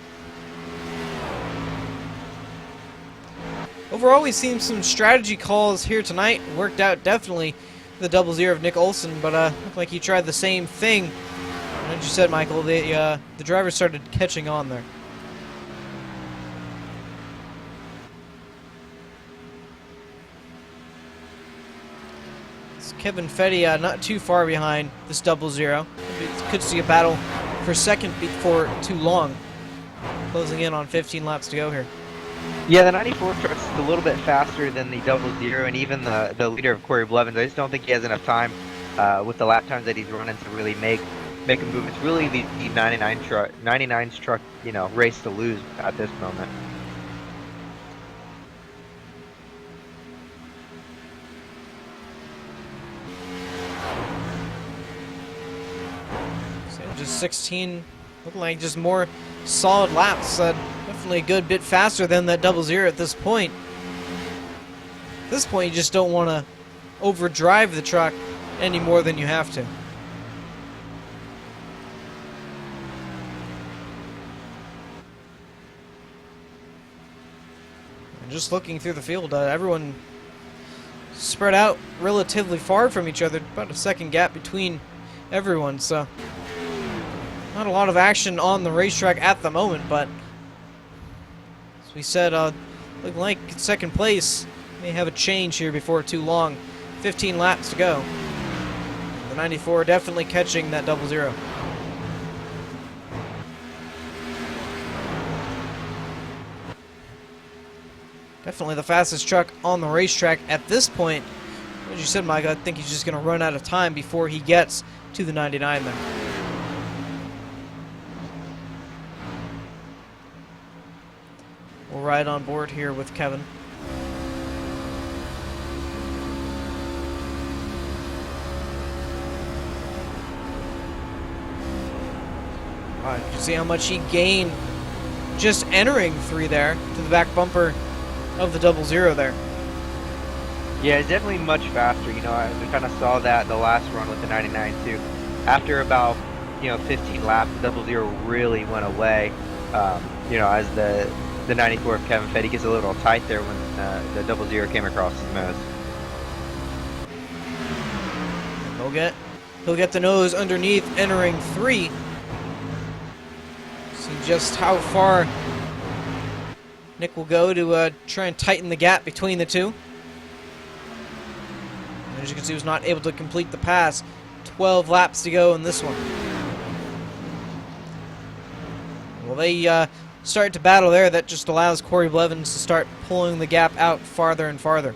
Speaker 1: overall we've seen some strategy calls here tonight. Worked out definitely the double zero of Nick Olson, but looked like he tried the same thing. And as you said, Michael, the driver started catching on there. Kevin Fetty not too far behind this 00. Could see a battle for second before too long. Closing in on 15 laps to go here.
Speaker 2: Yeah, the 94 truck's a little bit faster than the 00, and even the leader of Corey Blevins. I just don't think he has enough time with the lap times that he's running to really make a move. It's really the 99's truck, you know, race to lose at this moment.
Speaker 1: So just 16, looking like just more solid laps. Definitely a good bit faster than that 00 at this point. At this point, you just don't want to overdrive the truck any more than you have to. And just looking through the field, everyone spread out relatively far from each other, about a second gap between everyone, so not a lot of action on the racetrack at the moment, but as we said, looking like second place may have a change here before too long. 15 laps to go. The 94 definitely catching that 00. Definitely the fastest truck on the racetrack at this point. As you said, Mike, I think he's just going to run out of time before he gets to the 99 there. We'll ride on board here with Kevin. You can see how much he gained just entering 3 there to the back bumper of the 00 there.
Speaker 2: Yeah, it's definitely much faster. You know, we kind of saw that the last run with the 99 too. After about 15 laps, the 00 really went away. You know, as the 94 of Kevin Fetty gets a little tight there when the 00 came across his nose.
Speaker 1: He'll get the nose underneath entering 3. See just how far Nick will go to try and tighten the gap between the two. And as you can see, he was not able to complete the pass. 12 laps to go in this one. Well, they start to battle there. That just allows Corey Blevins to start pulling the gap out farther and farther.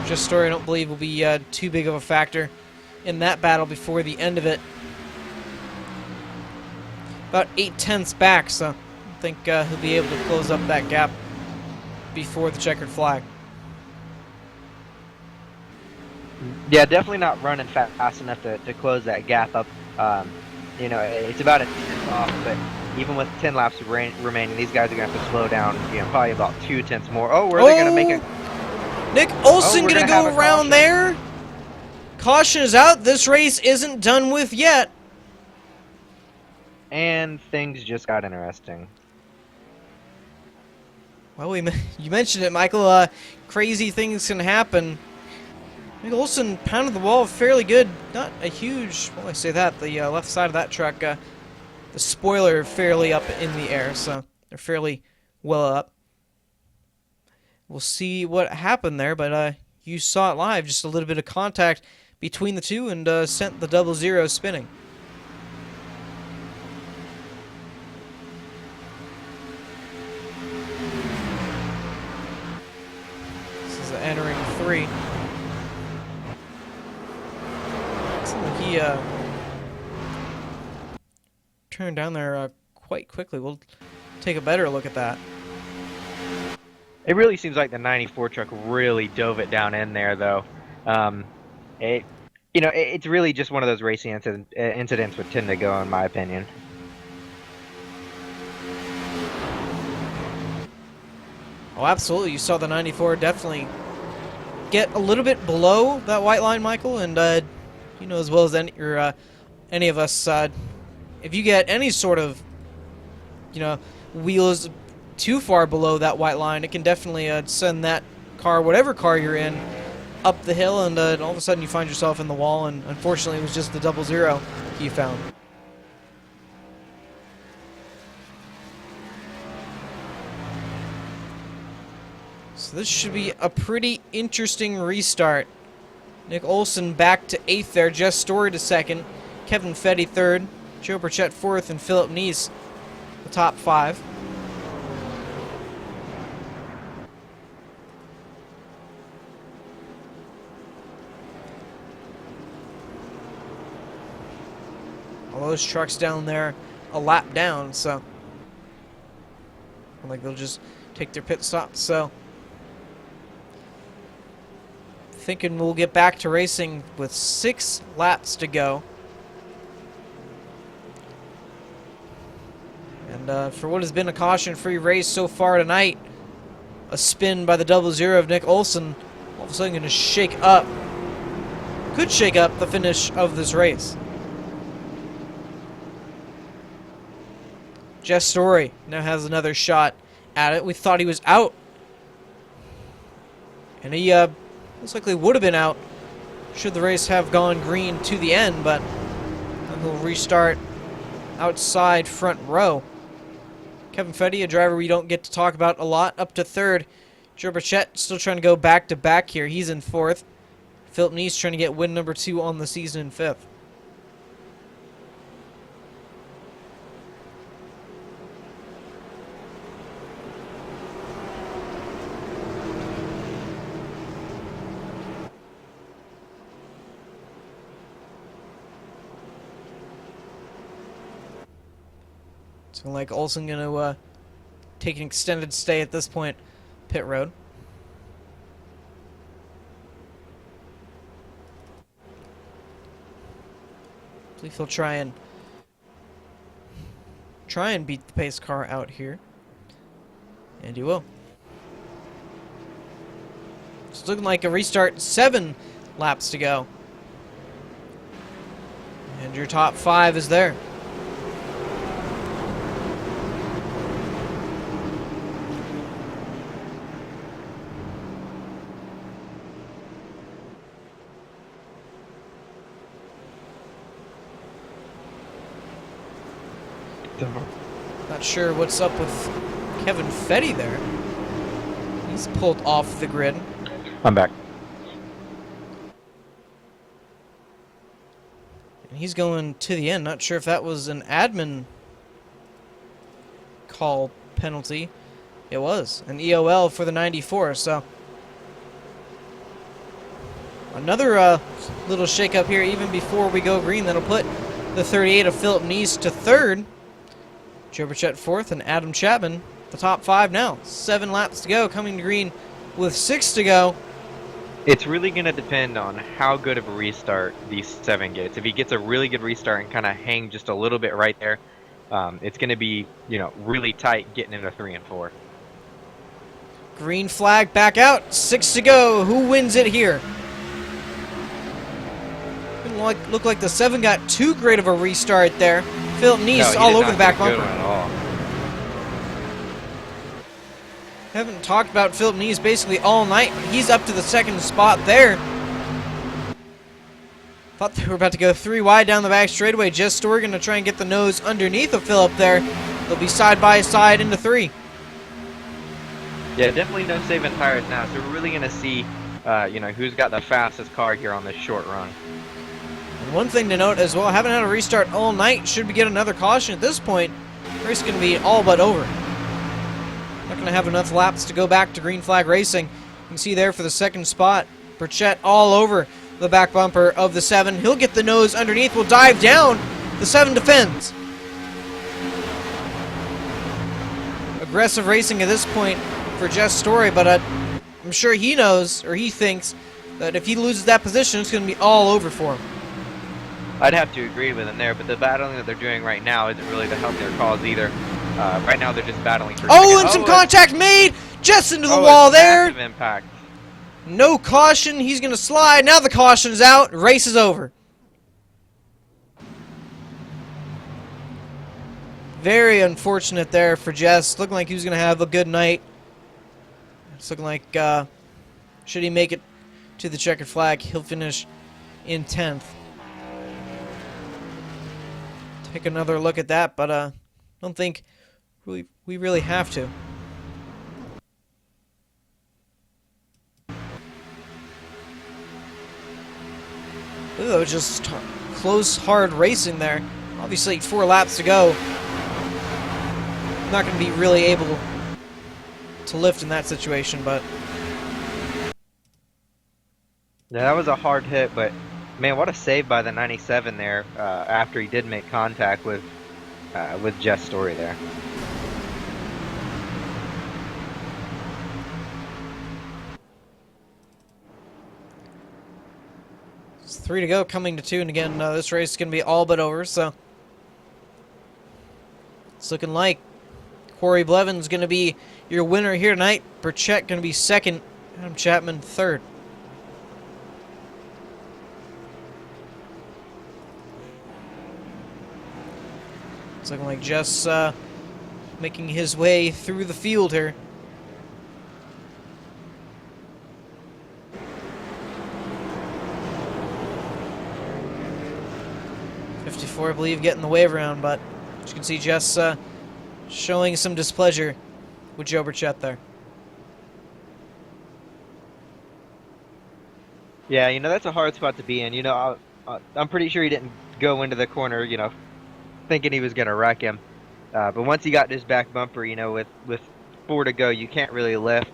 Speaker 1: Just story I don't believe will be too big of a factor in that battle before the end of it. About 8/10 back, so I think he'll be able to close up that gap before the checkered flag.
Speaker 2: Yeah, definitely not running fast enough to close that gap up. You know, it's about a 10th off, but even with 10 laps remaining, these guys are going to have to slow down, probably about 2/10 more. Oh, where are they going to make it?
Speaker 1: Nick Olson
Speaker 2: we're
Speaker 1: gonna
Speaker 2: gonna
Speaker 1: go
Speaker 2: have a
Speaker 1: around
Speaker 2: caution.
Speaker 1: there. Caution is out. This race isn't done with yet.
Speaker 2: And things just got interesting.
Speaker 1: Well, you mentioned it, Michael. Crazy things can happen. Nick Olson pounded the wall fairly good. Not a huge. Well, I say that the left side of that truck, the spoiler fairly up in the air, so they're fairly well up. We'll see what happened there, but you saw it live. Just a little bit of contact between the two and sent the 00 spinning. This is entering 3. Looks like he turned down there quite quickly. We'll take a better look at that.
Speaker 2: It really seems like the 94 truck really dove it down in there, though. It's really just one of those racing incidents would tend to go, in my opinion.
Speaker 1: Oh, absolutely. You saw the 94 definitely get a little bit below that white line, Michael, and you know as well as any of us, if you get any sort of, wheels too far below that white line, it can definitely send that car, whatever car you're in, up the hill, and all of a sudden you find yourself in the wall, and unfortunately it was just the 00 you found. So this should be a pretty interesting restart. Nick Olson back to 8th there, Jess Story to 2nd, Kevin Fetty 3rd, Joe Burchett 4th, and Philip Neese the top 5. All those trucks down there a lap down, so like they'll just take their pit stops. So thinking we'll get back to racing with 6 laps to go. And for what has been a caution-free race so far tonight, a spin by the 00 of Nick Olson all of a sudden going to shake up, could shake up the finish of this race. Jess Story now has another shot at it. We thought he was out. And he most likely would have been out should the race have gone green to the end, but he'll restart outside front row. Kevin Fetty, a driver we don't get to talk about a lot, up to 3rd. Joe Burchett still trying to go back-to-back here. He's in 4th. Philip Neese trying to get win number 2 on the season in 5th. So like Olson going to take an extended stay at this point, pit road. I believe he'll try and beat the pace car out here. And he will. It's looking like a restart, 7 laps to go. And your top 5 is there. Not sure what's up with Kevin Fetty there. He's pulled off the grid.
Speaker 2: I'm back.
Speaker 1: And he's going to the end. Not sure if that was an admin call penalty. It was an EOL for the 94. So another little shakeup here even before we go green. That'll put the 38 of Philip Neese to 3rd. Joe Burchett 4th, and Adam Chapman, the top 5 now. 7 laps to go, coming to green with 6 to go.
Speaker 2: It's really going to depend on how good of a restart these 7 gets. If he gets a really good restart and kind of hang just a little bit right there, it's going to be, really tight getting into 3 and 4.
Speaker 1: Green flag back out, 6 to go. Who wins it here? Didn't look like the 7 got too great of a restart there. Philip Neese all over the back bumper. Haven't talked about Philip Neese basically all night. He's up to the 2nd spot there. Thought they were about to go 3 wide down the back straightaway. Jess Story going to try and get the nose underneath of Philip there. They'll be side by side into 3.
Speaker 2: Yeah, definitely no saving tires now. So we're really going to see, who's got the fastest car here on this short run.
Speaker 1: And one thing to note as well, haven't had a restart all night. Should we get another caution at this point, the race is going to be all but over. Not going to have enough laps to go back to green flag racing. You can see there for the 2nd spot, Burchett all over the back bumper of the 7. He'll get the nose underneath, will dive down. The 7 defends. Aggressive racing at this point for Jess Story, but I'm sure he knows, or he thinks, that if he loses that position, it's going to be all over for him.
Speaker 2: I'd have to agree with him there, but the battling that they're doing right now isn't really to help their cause either. Right now they're just battling for...
Speaker 1: Oh, and some contact made! Just into the wall there!
Speaker 2: Massive impact.
Speaker 1: No caution, he's going to slide. Now the caution's out, race is over. Very unfortunate there for Jess. Looking like he was going to have a good night. It's looking like, should he make it to the checkered flag, he'll finish in 10th. Take another look at that, but I don't think we really have to. Ooh, that was just close, hard racing there. Obviously, 4 laps to go. Not going to be really able to lift in that situation, but
Speaker 2: Yeah, that was a hard hit, but man, what a save by the 97 there after he did make contact with Jess Story there.
Speaker 1: it's 3 to go, coming to 2, and again, this race is going to be all but over, so it's looking like Corey Blevins going to be your winner here tonight. Burchett going to be second, Adam Chapman third. It's looking like Jess making his way through the field here. '54, I believe, getting the wave around, but as you can see, Jess showing some displeasure with Joe Burchett there.
Speaker 2: Yeah, that's a hard spot to be in. I'm pretty sure he didn't go into the corner, thinking he was going to wreck him. But once he got his back bumper, with 4 to go, you can't really lift.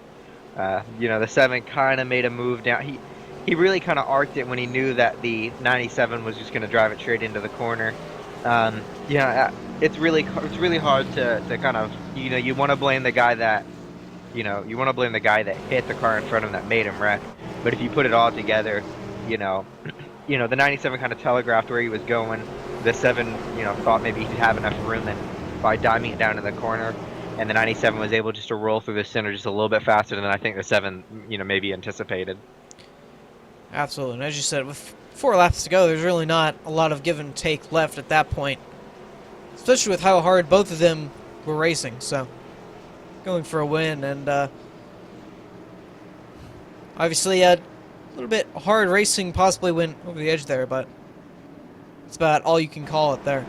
Speaker 2: The 7 kind of made a move down. He really kind of arced it when he knew that the 97 was just going to drive it straight into the corner. It's really hard to kind of, you want to blame the guy that, hit the car in front of him that made him wreck. But if you put it all together, the 97 kind of telegraphed where he was going. The 7, thought maybe he'd have enough room, and by diming it down in the corner, and the 97 was able just to roll through the center just a little bit faster than I think the 7, maybe anticipated.
Speaker 1: Absolutely, and as you said, with 4 laps to go, there's really not a lot of give and take left at that point, especially with how hard both of them were racing. So, going for a win, and obviously a little bit hard racing possibly went over the edge there, but that's about all you can call it there.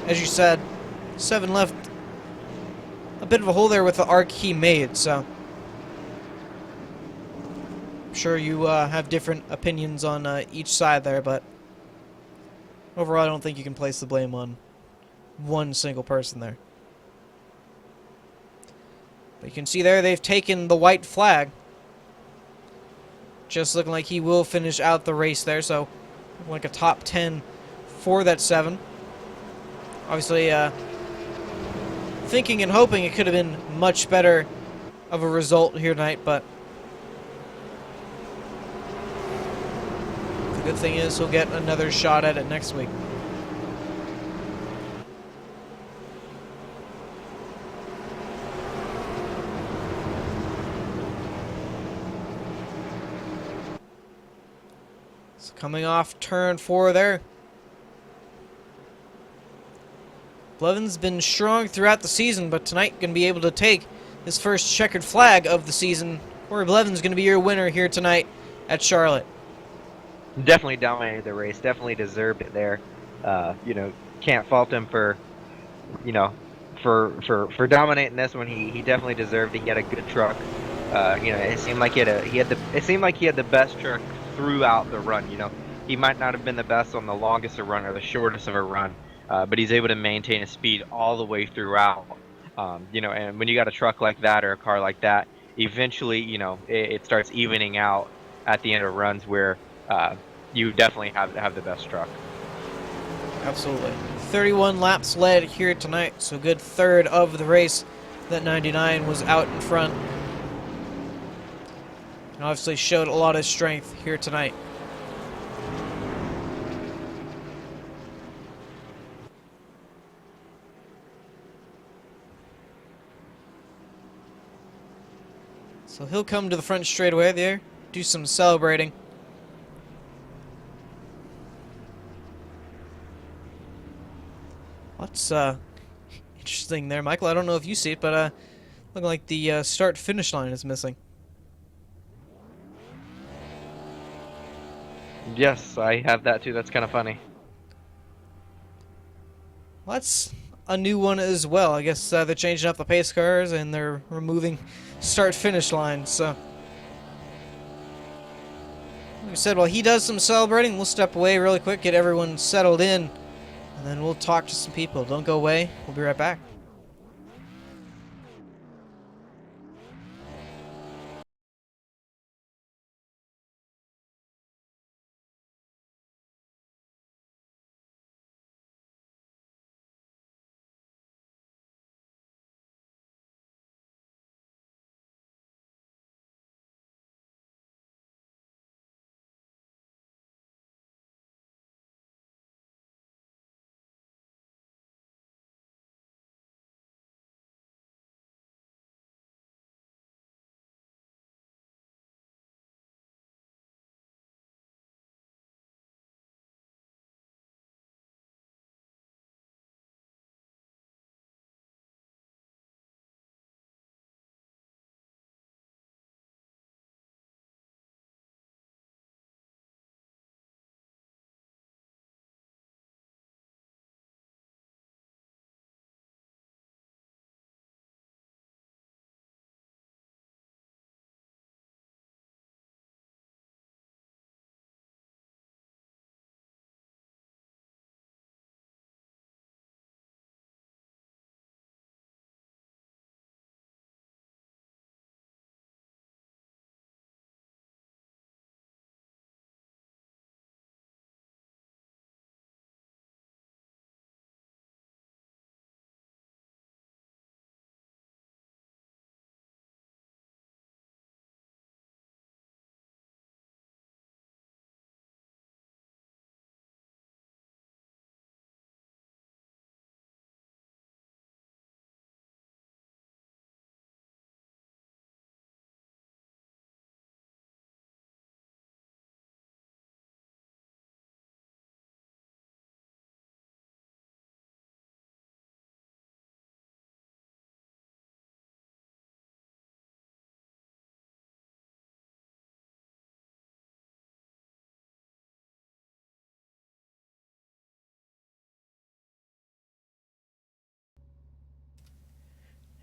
Speaker 1: As you said, 7 left a bit of a hole there with the arc he made, so I'm sure you have different opinions on each side there, but overall I don't think you can place the blame on one single person there. But you can see there they've taken the white flag. Just looking like he will finish out the race there, so like a top 10 for that 7. Obviously, thinking and hoping it could have been much better of a result here tonight, but the good thing is he'll get another shot at it next week. So coming off turn 4 there. Blevins been strong throughout the season, but tonight going to be able to take his first checkered flag of the season. Corey Blevins going to be your winner here tonight at Charlotte.
Speaker 2: Definitely dominated the race. Definitely deserved it there. Can't fault him for dominating this one. He definitely deserved it. He had a good truck. It seemed like he had the best truck throughout the run. He might not have been the best on the longest of run or the shortest of a run. But he's able to maintain his speed all the way throughout. And when you got a truck like that or a car like that, eventually, it starts evening out at the end of runs where you definitely have the best truck.
Speaker 1: Absolutely. 31 laps led here tonight, so good third of the race. That 99 was out in front. And obviously showed a lot of strength here tonight. So he'll come to the front straightaway there, do some celebrating. What's interesting there, Michael? I don't know if you see it, but looking like the start-finish line is missing.
Speaker 2: Yes, I have that too. That's kind of funny.
Speaker 1: Well, that's a new one as well. I guess they're changing up the pace cars and they're removing start-finish lines. So Like I said, while he does some celebrating, we'll step away really quick, get everyone settled in, and then we'll talk to some people. Don't go away. We'll be right back.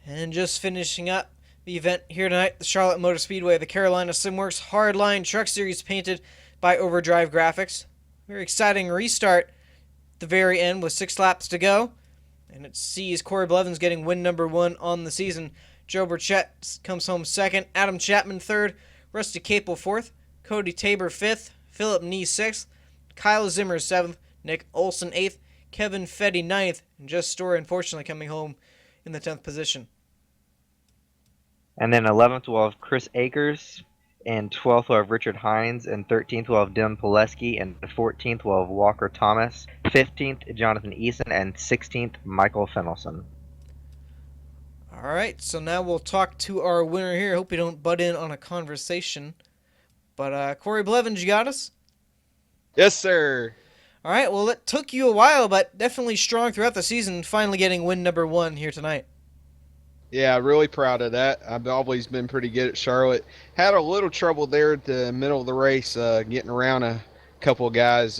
Speaker 1: And just finishing up the event here tonight, the Charlotte Motor Speedway, the Carolina Simworks Hardline Truck Series painted by Overdrive Graphics. Very exciting restart at the very end with 6 laps to go. And it sees Corey Blevins getting win number 1 on the season. Joe Burchett comes home second, Adam Chapman third, Rusty Capel fourth, Cody Tabor fifth, Philip Nee sixth, Kyle Zimmer seventh, Nick Olson eighth, Kevin Fetty ninth, and Just Story unfortunately coming home in the 10th position.
Speaker 2: And then 11th we'll have Chris Akers, and 12th we'll have Richard Hines, and 13th we'll have Dylan Pileski, and 14th we'll have Walker Thomas, 15th Jonathan Eason, and 16th Michael Fennelson.
Speaker 1: All right, so now we'll talk to our winner here. Hope we don't butt in on a conversation. But Corey Blevins, you got us?
Speaker 3: Yes, sir.
Speaker 1: All right, well, it took you a while, but definitely strong throughout the season, finally getting win number 1 here tonight.
Speaker 3: Yeah, really proud of that. I've always been pretty good at Charlotte. Had a little trouble there at the middle of the race, getting around a couple of guys.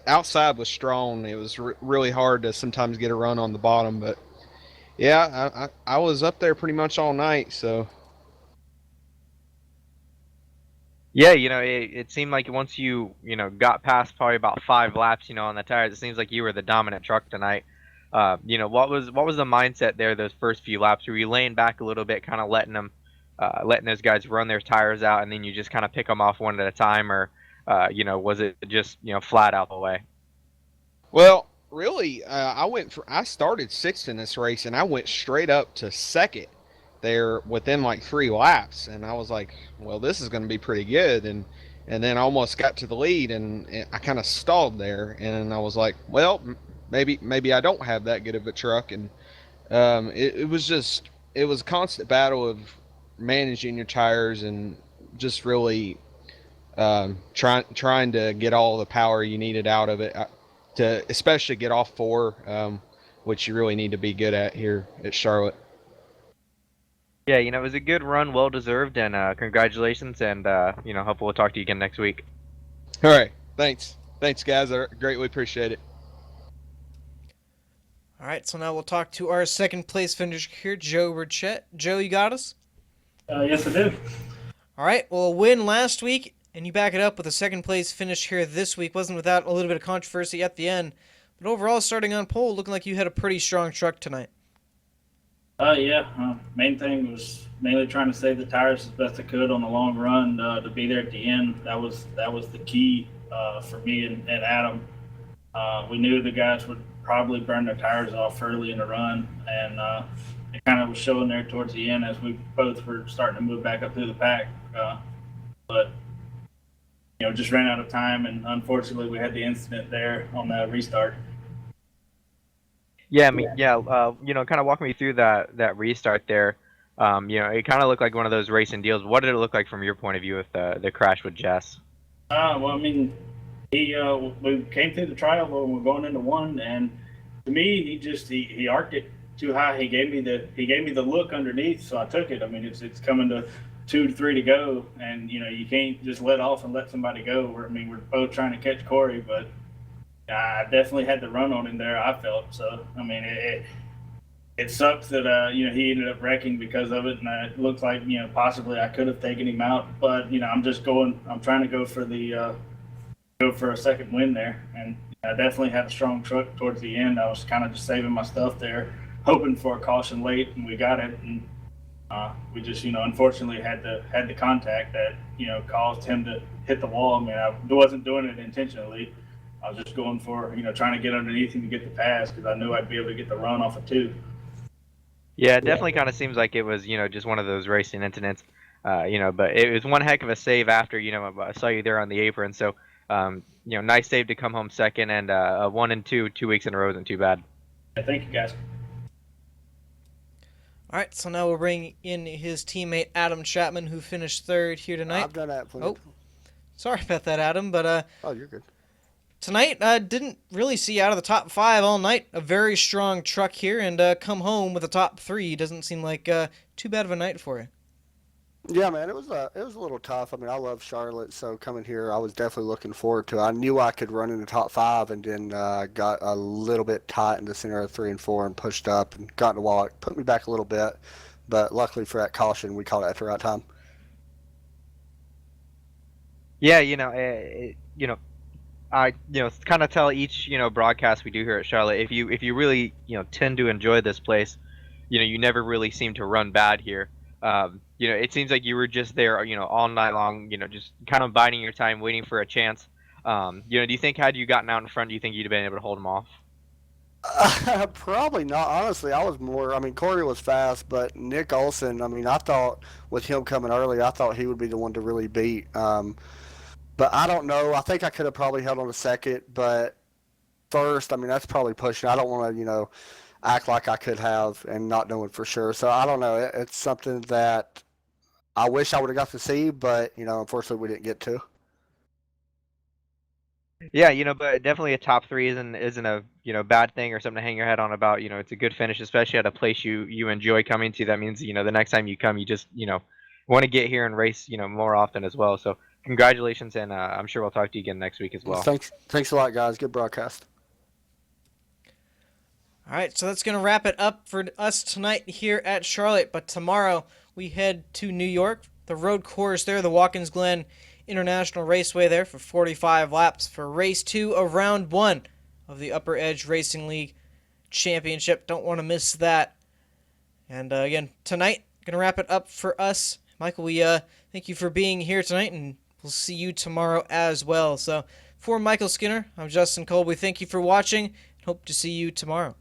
Speaker 3: Outside was strong. It was really hard to sometimes get a run on the bottom, but yeah, I was up there pretty much all night. So
Speaker 2: Yeah, it seemed like once you got past probably about 5 laps, on the tires, it seems like you were the dominant truck tonight. What was the mindset there those first few laps? Were you laying back a little bit, kind of letting those guys run their tires out, and then you just kind of pick them off one at a time, or was it just flat out the way?
Speaker 3: well, really, I started sixth in this race, and I went straight up to second there within like 3 laps, and I was like, well, this is going to be pretty good, and then I almost got to the lead, and I kind of stalled there, and I was like, well, maybe I don't have that good of a truck, and it was a constant battle of managing your tires and just really trying to get all the power you needed out of it to especially get off four, which you really need to be good at here at Charlotte.
Speaker 2: Yeah, it was a good run, well deserved, and congratulations, and hopefully we'll talk to you again next week.
Speaker 3: All right, thanks guys, I greatly appreciate it.
Speaker 1: All right, so now we'll talk to our second place finisher here, Joe Burchett. Joe, you got us?
Speaker 4: Yes, I do.
Speaker 1: All right, well, a win last week and you back it up with a second place finish here this week. Wasn't without a little bit of controversy at the end, but overall, starting on pole, looking like you had a pretty strong truck tonight.
Speaker 4: Yeah. Main thing was mainly trying to save the tires as best I could on the long run to be there at the end. That was the key for me and Adam. We knew the guys would probably burn their tires off early in the run, and it kind of was showing there towards the end as we both were starting to move back up through the pack. But just ran out of time, and unfortunately, we had the incident there on the restart.
Speaker 2: Yeah, I mean, yeah, kind of walk me through that restart there. It kind of looked like one of those racing deals. What did it look like from your point of view with the crash with Jess?
Speaker 4: Well, I mean, we came through the trial when we were going into one, and to me, he arced it too high. He gave me the look underneath, so I took it. I mean, it's coming to 2 to 3 to go, and you can't just let off and let somebody go. We're both trying to catch Corey, but I definitely had the run on him there, I felt. So, I mean, it sucks that, he ended up wrecking because of it. And it looks like, possibly I could have taken him out. But, I'm trying to go for a second win there. And I definitely had a strong truck towards the end. I was kind of just saving my stuff there, hoping for a caution late, and we got it. And we just, unfortunately had the contact that, caused him to hit the wall. I mean, I wasn't doing it intentionally. I was just going for, trying to get underneath him to get the pass because I knew I'd be able to get the run off of 2.
Speaker 2: Yeah, it definitely kind of seems like it was, just one of those racing incidents, but it was one heck of a save after, I saw you there on the apron. So, nice save to come home second, and 1 and 2 weeks in a row isn't too bad.
Speaker 4: Yeah, thank you, guys.
Speaker 1: All right, so now we'll bring in his teammate Adam Chapman, who finished third here tonight.
Speaker 5: I've done that.
Speaker 1: Oh, sorry about that, Adam, but
Speaker 5: Oh, you're good.
Speaker 1: tonight, didn't really see out of the top 5 all night. A very strong truck here, and come home with a top 3. Doesn't seem like too bad of a night for you.
Speaker 5: Yeah, man, it was a little tough. I mean, I love Charlotte, so coming here, I was definitely looking forward to it. I knew I could run in the top 5, and then got a little bit tight in the center of 3 and 4, and pushed up and got in the wall. It put me back a little bit, but luckily for that caution, we caught it at the right time.
Speaker 2: Yeah, I kind of tell each broadcast we do here at Charlotte, if you really tend to enjoy this place, you never really seem to run bad here. It seems like you were just there all night long, just kind of biding your time, waiting for a chance. Do you think had you gotten out in front, do you think you'd have been able to hold them off?
Speaker 5: Probably not. Honestly, I was more. I mean, Corey was fast, but Nick Olson. I mean, I thought with him coming early, I thought he would be the one to really beat. But I don't know. I think I could have probably held on a second, but first, I mean, that's probably pushing. I don't want to, act like I could have and not knowing for sure. So I don't know. It's something that I wish I would have got to see, but unfortunately, we didn't get to.
Speaker 2: Yeah, but definitely a top 3 isn't a bad thing or something to hang your head on about. It's a good finish, especially at a place you enjoy coming to. That means the next time you come, you just want to get here and race more often as well. So congratulations, and I'm sure we'll talk to you again next week as well.
Speaker 5: Thanks a lot, guys. Good broadcast.
Speaker 1: All right, so that's going to wrap it up for us tonight here at Charlotte. But tomorrow we head to New York, the road course there, the Watkins Glen International Raceway there for 45 laps for race 2 of round 1 of the Upper Edge Racing League Championship. Don't want to miss that. And again, tonight, going to wrap it up for us. Michael, we thank you for being here tonight, and we'll see you tomorrow as well. So for Michael Skinner, I'm Justin Cole. We thank you for watching and hope to see you tomorrow.